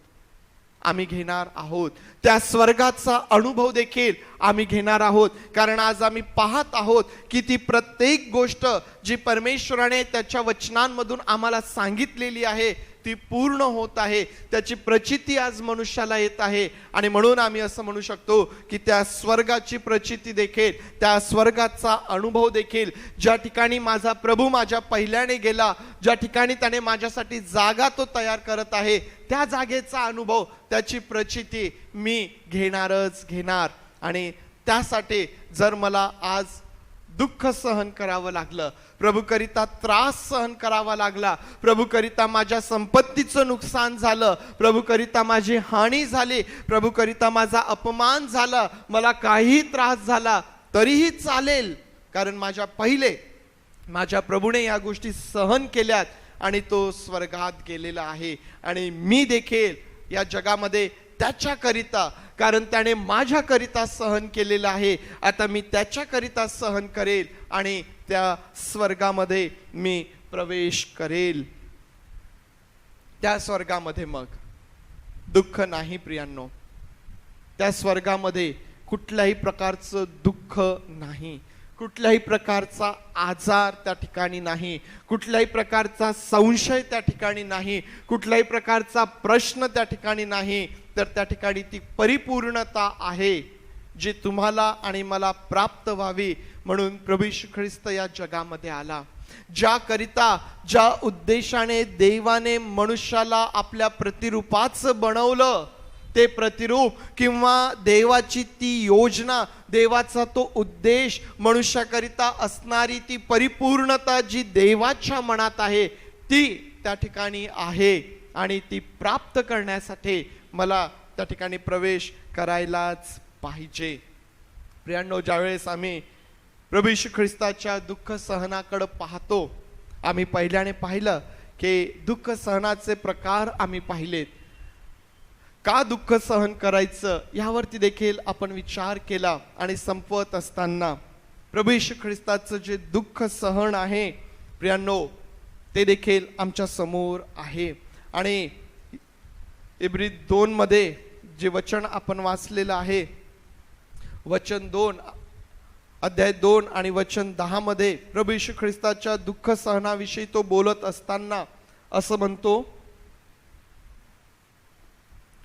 आम्ही घेणार आहोत त्या स्वर्गाचा अनुभव देखील आम्ही घेणार आहोत. कारण आज आम्ही पाहत आहोत की ती प्रत्येक गोष्ट जी परमेश्वराने त्याच्या वचनांमधून आम्हाला सांगितलेली आहे ती पूर्ण होत आहे. त्याची प्रचिती आज मनुष्याला येत आहे. आणि म्हणून आम्ही असं म्हणू शकतो की त्या स्वर्गाची प्रचिती देखील, त्या स्वर्गाचा अनुभव देखील, ज्या ठिकाणी माझा प्रभू माझ्या पहिल्याने गेला, ज्या ठिकाणी त्याने माझ्यासाठी जागा तो तयार करत आहे, त्या जागेचा अनुभव, त्याची प्रचिती मी घेणारच घेणार. आणि त्यासाठी जर मला आज दुःख सहन करावं लागलं, प्रभूकरिता त्रास सहन करावा लागला, प्रभूकरिता माझ्या संपत्तीचं नुकसान झालं, प्रभूकरिता माझी हानी झाली, प्रभूकरिता माझा अपमान झाला, मला काही त्रास झाला तरीही चालेल. कारण माझ्या प्रभूने या गोष्टी सहन केल्यात आणि तो स्वर्गात गेलेला आहे. आणि मी देखील या जगामध्ये त्याच्याकरिता, कारण त्याने माझ्याकरिता सहन केलेलं आहे, आता मी त्याच्याकरिता सहन करेल आणि त्या स्वर्गामध्ये मी प्रवेश करेल. त्या स्वर्गामध्ये मग दुःख नाही प्रियांनो. त्या स्वर्गामध्ये कुठल्याही प्रकारचं दुःख नाही, कुठल्याही प्रकारचा आजार त्या ठिकाणी नाही, कुठल्याही प्रकारचा संशय त्या ठिकाणी नाही, कुठल्याही प्रकारचा प्रश्न त्या ठिकाणी नाही. तर त्या ठिकाणी ती परिपूर्णता आहे जी तुम्हाला आणि मला प्राप्त व्हावी म्हणून प्रभू येशू ख्रिस्त या जगामध्ये आला. ज्या उद्देशाने देवाने मनुष्याला आपल्या प्रतिरूपाचं बनवलं, ते प्रतिरूप किंवा देवाची ती योजना, देवाचा तो उद्देश, मनुष्याकरिता असणारी ती परिपूर्णता जी देवाच्या मनात आहे ती त्या ठिकाणी आहे. आणि ती प्राप्त करण्यासाठी मला त्या ठिकाणी प्रवेश करायलाच पाहिजे. प्रियांनो, ज्यावेळेस आम्ही प्रभू येशू ख्रिस्ताच्या दुःख सहनाकडे पाहतो, आम्ही पहिल्याने पाहिलं की दुःख सहनाचे प्रकार आम्ही पाहिलेत. का दुःख सहन करायचं यावरती देखील आपण विचार केला. आणि संपवत असताना प्रभू येशू ख्रिस्ताचं जे दुःख सहन आहे प्रियांनो, ते देखील आमच्या समोर आहे. आणि इब्री 2 मध्ये जे वचन आपण वाचलेलं आहे, वचन 2 अध्याय 2 आणि वचन 10 मध्ये प्रभू येशू ख्रिस्ताच्या दुःख सहनाविषयी तो बोलत असताना असं म्हणतो,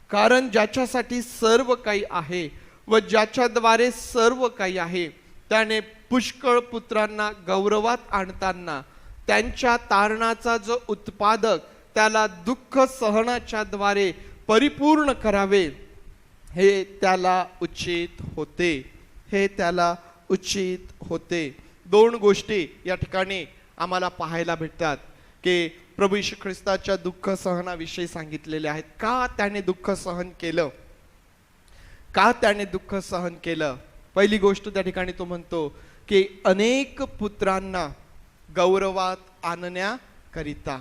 कारण ज्याच्यासाठी सर्व काही आहे व ज्याच्याद्वारे सर्व काही आहे, त्याने पुष्कळ पुत्रांना गौरवात आणताना त्यांच्या तारणाचा जो उत्पादक त्याला दुःख सहनाच्या द्वारे परिपूर्ण करावे, हे त्याला उचित होते. हे त्याला उचित होते. 2 गोष्टी या ठिकाणी आम्हाला पाहायला भेटतात की प्रभू येशू ख्रिस्ताच्या दुःख सहनाविषयी सांगितलेले आहेत. का त्याने दुःख सहन केलं, का त्याने दुःख सहन केलं. पहिली गोष्ट त्या ठिकाणी तो म्हणतो की अनेक पुत्रांना गौरवात आणण्याकरिता,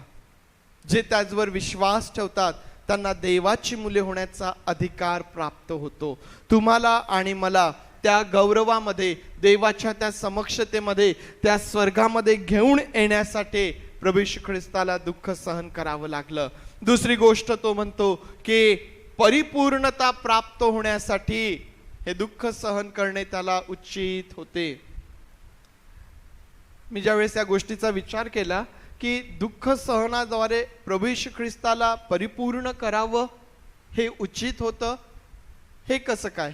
जे त्याचवर विश्वास ठेवतात त्यांना देवाची मुले होण्याचा अधिकार प्राप्त होतो. तुम्हाला आणि मला त्या गौरवामध्ये, देवाच्या त्या समक्षतेमध्ये, त्या स्वर्गामध्ये घेऊन येण्यासाठी प्रभू येशू ख्रिस्ताला दुःख सहन करावं लागलं. दुसरी गोष्ट तो म्हणतो की परिपूर्णता प्राप्त होण्यासाठी हे दुःख सहन करणे त्याला उचित होते. मी ज्यावेळेस या गोष्टीचा विचार केला की दुःख सहनाद्वारे प्रभू येशू ख्रिस्ताला परिपूर्ण करावं हे उचित होतं. हे कसं काय?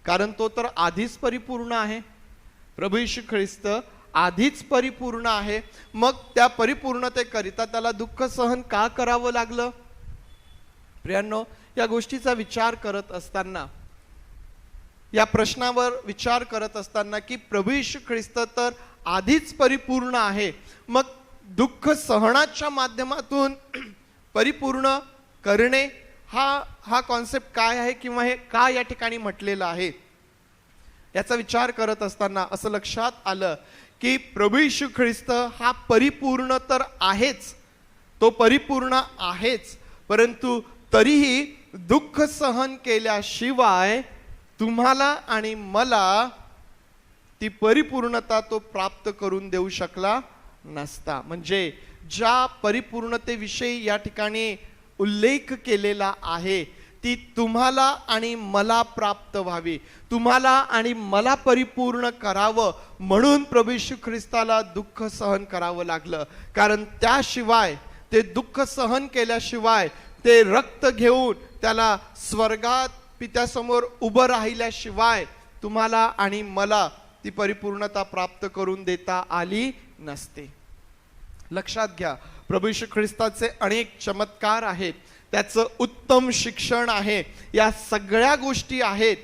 कारण तो तर आधीच परिपूर्ण आहे. प्रभू येशू ख्रिस्त आधीच परिपूर्ण आहे. मग त्या परिपूर्णतेकरिता त्याला दुःख सहन का करावं लागलं? प्रियांनो, या गोष्टीचा विचार करत असताना, या प्रश्नावर विचार करत असताना की प्रभू येशू ख्रिस्त तर आधीच परिपूर्ण आहे, मग दुःख सहनाच्या माध्यमातून परिपूर्ण करणे हा कॉन्सेप्ट काय आहे किंवा हे का या ठिकाणी म्हटलेलं आहे, याचा विचार करत असताना असं लक्षात आलं की प्रभू येशू ख्रिस्त हा परिपूर्ण तर आहेच, तो परिपूर्ण आहेच, परंतु तरीही दुःख सहन केल्याशिवाय तुम्हाला आणि मला ती परिपूर्णता तो प्राप्त करून देऊ शकला नसता. म्हणजे ज्या परिपूर्णतेविषयी या ठिकाणी उल्लेख केलेला आहे ती तुम्हाला आणि मला प्राप्त व्हावी, तुम्हाला आणि मला परिपूर्ण करावं म्हणून प्रभू येशू ख्रिस्ताला दुःख सहन करावं लागलं. कारण त्याशिवाय, ते दुःख सहन केल्याशिवाय, ते रक्त घेऊन त्याला स्वर्गात पित्यासमोर उभं राहिल्याशिवाय तुम्हाला आणि मला ती परिपूर्णता प्राप्त करून देता आली नसते. लक्षात घ्या, प्रभू येशू ख्रिस्ताचे अनेक चमत्कार आहेत, त्याचं उत्तम शिक्षण आहे, या सगळ्या गोष्टी आहेत,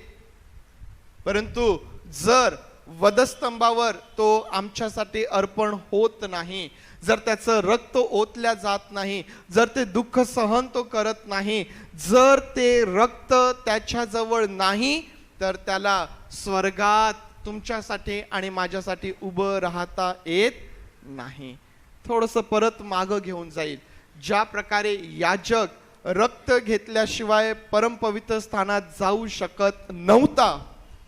परंतु जर वधस्तंभावर तो आमच्यासाठी अर्पण होत नाही, जर त्याचं रक्त ओतल्या जात नाही, जर ते दुःख सहन तो करत नाही, जर ते रक्त त्याच्याजवळ नाही, तर त्याला स्वर्गात तुमच्यासाठी आणि माझ्यासाठी उभं राहता येत नाही. थोडंसं परत मागं घेऊन जाईल. ज्या प्रकारे याजक रक्त घेतल्याशिवाय परमपवित्र स्थानात जाऊ शकत नव्हता,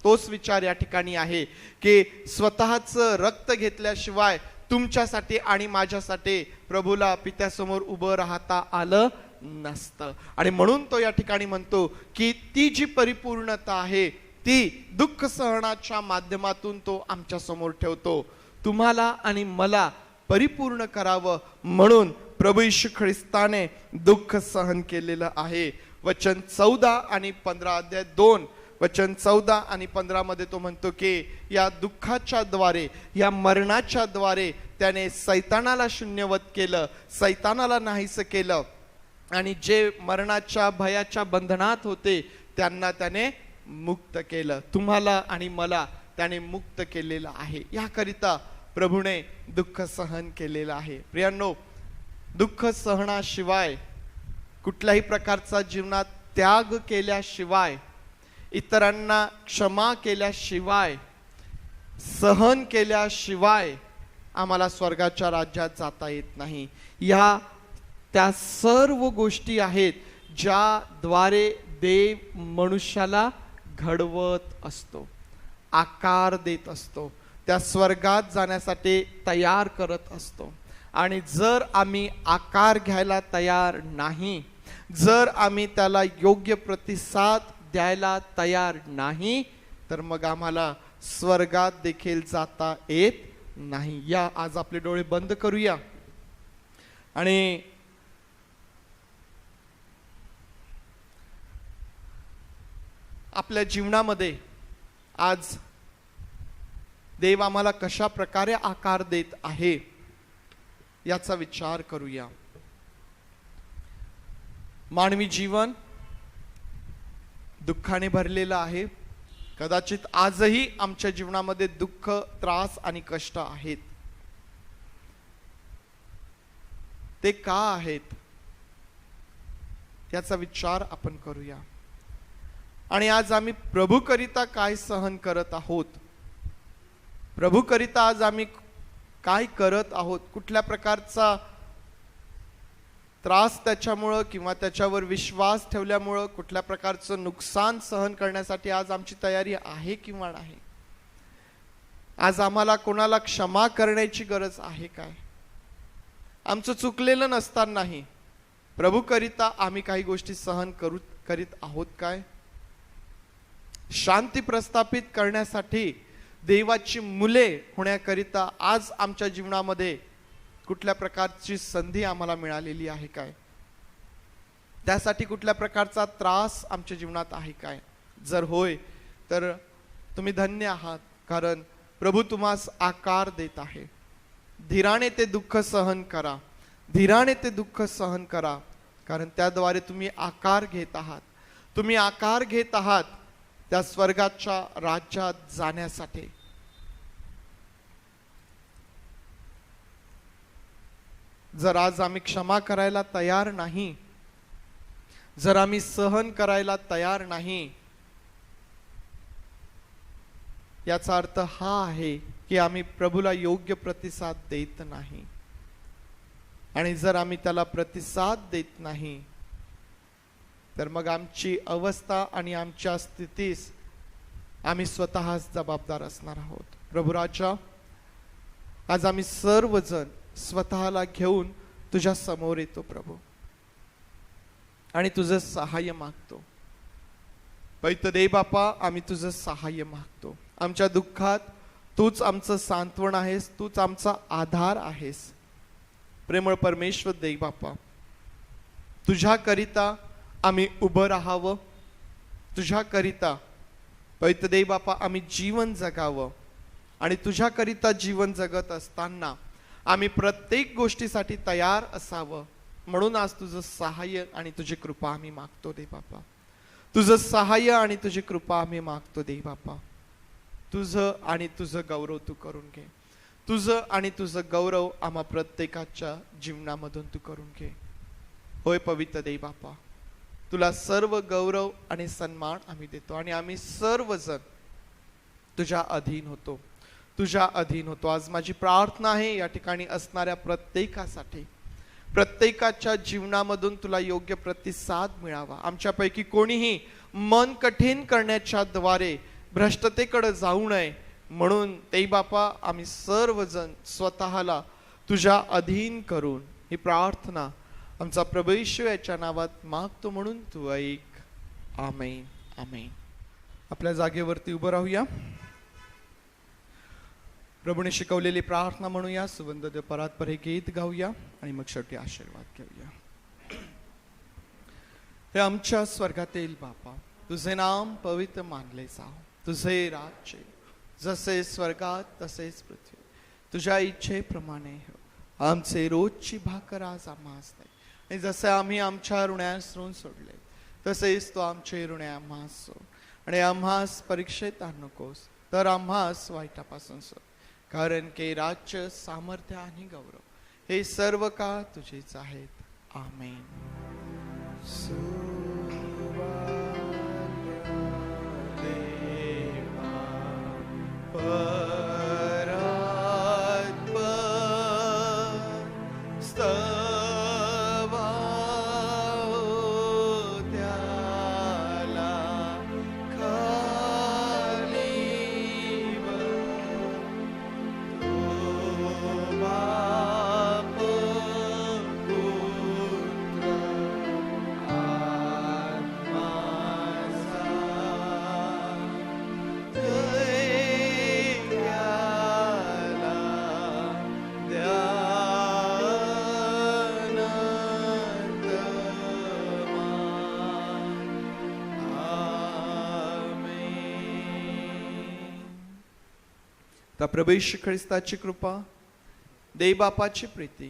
तोच विचार या ठिकाणी आहे की स्वतःचं रक्त घेतल्याशिवाय तुमच्यासाठी आणि माझ्यासाठी प्रभूला पित्यासमोर उभं राहता आलं नसतं. आणि म्हणून तो या ठिकाणी म्हणतो की ती जी परिपूर्णता आहे ती दुःख सहनाच्या माध्यमातून तो आमच्या समोर ठेवतो. तुम्हाला आणि मला परिपूर्ण करावं म्हणून प्रभू येशू ख्रिस्ताने दुःख सहन केलेलं आहे. वचन 14 आणि 15 अध्याय 2 वचन 14 आणि 15 मध्ये तो म्हणतो की या दुःखाच्या द्वारे, या मरणाच्या द्वारे त्याने सैतानाला शून्यवत केलं, सैतानाला नाहीसं केलं, आणि जे मरणाच्या भयाच्या बंधनात होते त्यांना त्याने मुक्त केलं. तुम्हाला आणि मला त्याने मुक्त केलेलं आहे. याकरिता प्रभूने दुःख सहन केलेलं आहे. प्रियांनो, दुःख सहनाशिवाय, कुठल्याही प्रकारचा जीवनात त्याग केल्याशिवाय, इतरांना क्षमा केल्याशिवाय, सहन केल्याशिवाय आम्हाला स्वर्गाच्या राज्यात जाता येत नाही. त्या सर्व गोष्टी आहेत ज्याद्वारे देव मनुष्याला घडवत असतो, आकार देत असतो, त्या स्वर्गात जाण्यासाठी तयार करत असतो. आणि जर आम्ही आकार घ्यायला तयार नाही, जर आम्ही त्याला योग्य प्रतिसाद द्यायला तयार नाही, तर मग आम्हाला स्वर्गात देखील जाता येत नाही. या आज आपले डोळे बंद करूया आणि आपल्या जीवनामध्ये आज देव आम्हाला कशा प्रकारे आकार देत आहे याचा विचार करूया. मानवी जीवन दुःखाने भरलेलं आहे. कदाचित आजही आमच्या जीवनामध्ये दुःख, त्रास आणि कष्ट आहेत. ते का आहेत याचा विचार आपण करूया. आणि आज आम्ही प्रभूकरिता काय सहन करत आहोत, प्रभूकरिता आज आम्ही काय करत आहोत, कुठल्या प्रकारचा त्रास त्याच्यामुळं किंवा त्याच्यावर विश्वास ठेवल्यामुळं कुठल्या प्रकारचं नुकसान सहन करण्यासाठी आज आमची तयारी आहे किंवा नाही. आज आम्हाला कोणाला क्षमा करण्याची गरज आहे काय? आमचं चुकलेलं नसतानाही प्रभूकरिता आम्ही काही गोष्टी सहन करीत आहोत काय? शांती प्रस्थापित करण्यासाठी, देवाची मुले होण्याकरिता आज आमच्या जीवनामध्ये कुठल्या प्रकारची संधी आम्हाला मिळालेली आहे काय, त्यासाठी कुठल्या प्रकारचा त्रास आमच्या जीवनात आहे काय. जर होय तर तुम्ही धन्य आहात, कारण प्रभू तुम्हास आकार देत आहे. धीराने ते दुःख सहन करा, धीराने ते दुःख सहन करा, कारण त्याद्वारे तुम्ही आकार घेत आहात. तुम्ही आकार घेत आहात त्या स्वर्गाच्या राज्यात जाण्यासाठी. जर आज आम्ही क्षमा करायला तयार नाही, जर आम्ही सहन करायला तयार नाही, याचा अर्थ हा आहे की आम्ही प्रभूला योग्य प्रतिसाद देत नाही. आणि जर आम्ही त्याला प्रतिसाद देत नाही तर मग आमची अवस्था आणि आमच्या स्थितीस आम्ही स्वतःच जबाबदार असणार आहोत. प्रभू राजा, आज आम्ही सर्वजण स्वतःला घेऊन तुझ्या समोर येतो प्रभू, आणि तुझं सहाय्य मागतो. पवित्र देव बापा, आम्ही तुझं सहाय्य मागतो. आमच्या दुःखात तूच आमचं सांत्वन आहेस, तूच आमचा आधार आहेस. प्रेमळ परमेश्वर देव बापा, तुझ्याकरिता आम्ही उभं राहावं, तुझ्याकरिता पवित्र देव बापा आम्ही जीवन जगावं, आणि तुझ्याकरिता जीवन जगत असताना आम्ही प्रत्येक गोष्टीसाठी तयार असावं. म्हणून आज तुझं सहाय्य आणि तुझी कृपा आम्ही मागतो देव बापा. तुझं सहाय्य आणि तुझी कृपा आम्ही मागतो देव बापा. तुझं आणि तुझं गौरव तू करून घे. तुझं आणि तुझं गौरव आम्हा प्रत्येकाच्या जीवनामधून तू करून घे. होय पवित्र देव बापा, तुला सर्व गौरव आणि सन्मान आम्ही देतो, आणि आम्ही सर्वजण तुझ्या अधीन होतो, तुझ्या अधीन होतो. आज माझी प्रार्थना आहे या ठिकाणी असणाऱ्या प्रत्येकासाठी, प्रत्येकाच्या जीवनामधून तुला योग्य प्रतिसाद मिळावा. आमच्यापैकी कोणीही मन कठीण करण्याच्या द्वारे भ्रष्टतेकडे जाऊ नये, म्हणून ते बापा आम्ही सर्वजण स्वतःला तुझ्या अधीन करून ही प्रार्थना आमचा प्रभू येशू याच्या नावात मागतो, म्हणून तू ऐक. आमेन, आमेन. आपल्या जागेवरती उभं राहूया. प्रभूने शिकवलेली प्रार्थना म्हणूया. सुवंद देव परात्पर हे गीत गाऊया आणि मग शेवटी आशीर्वाद घेऊया. हे आमच्या स्वर्गातील बापा, तुझे नाम पवित्र मानले जाओ. तुझे राज्य जसे स्वर्गात तसेच पृथ्वी. तुझ्या इच्छेप्रमाणे हो. आमचे रोजची भाकर आज आम्हास दे, आणि जसे आम्ही आमच्या ऋण्यास ऋण सोडले तसेच तो आमचे ऋणे आम्हास सोड, आणि आम्हास परीक्षेत आणू नकोस, तर आम्हास वाईटापासून सोड. कारण की राज्य, सामर्थ्य आणि गौरव हे सर्व का तुझेच आहेत. आमेन. तर प्रभू येशू ख्रिस्ताची कृपा, देव बापाची प्रीती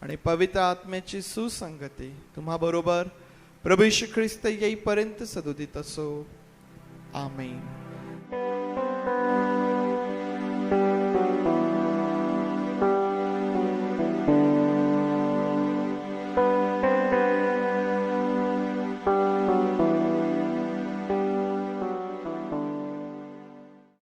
आणि पवित्र आत्म्याची सुसंगती तुम्हा बरोबर प्रभू येशू ख्रिस्त येईपर्यंत सदोदित असो. आमेन.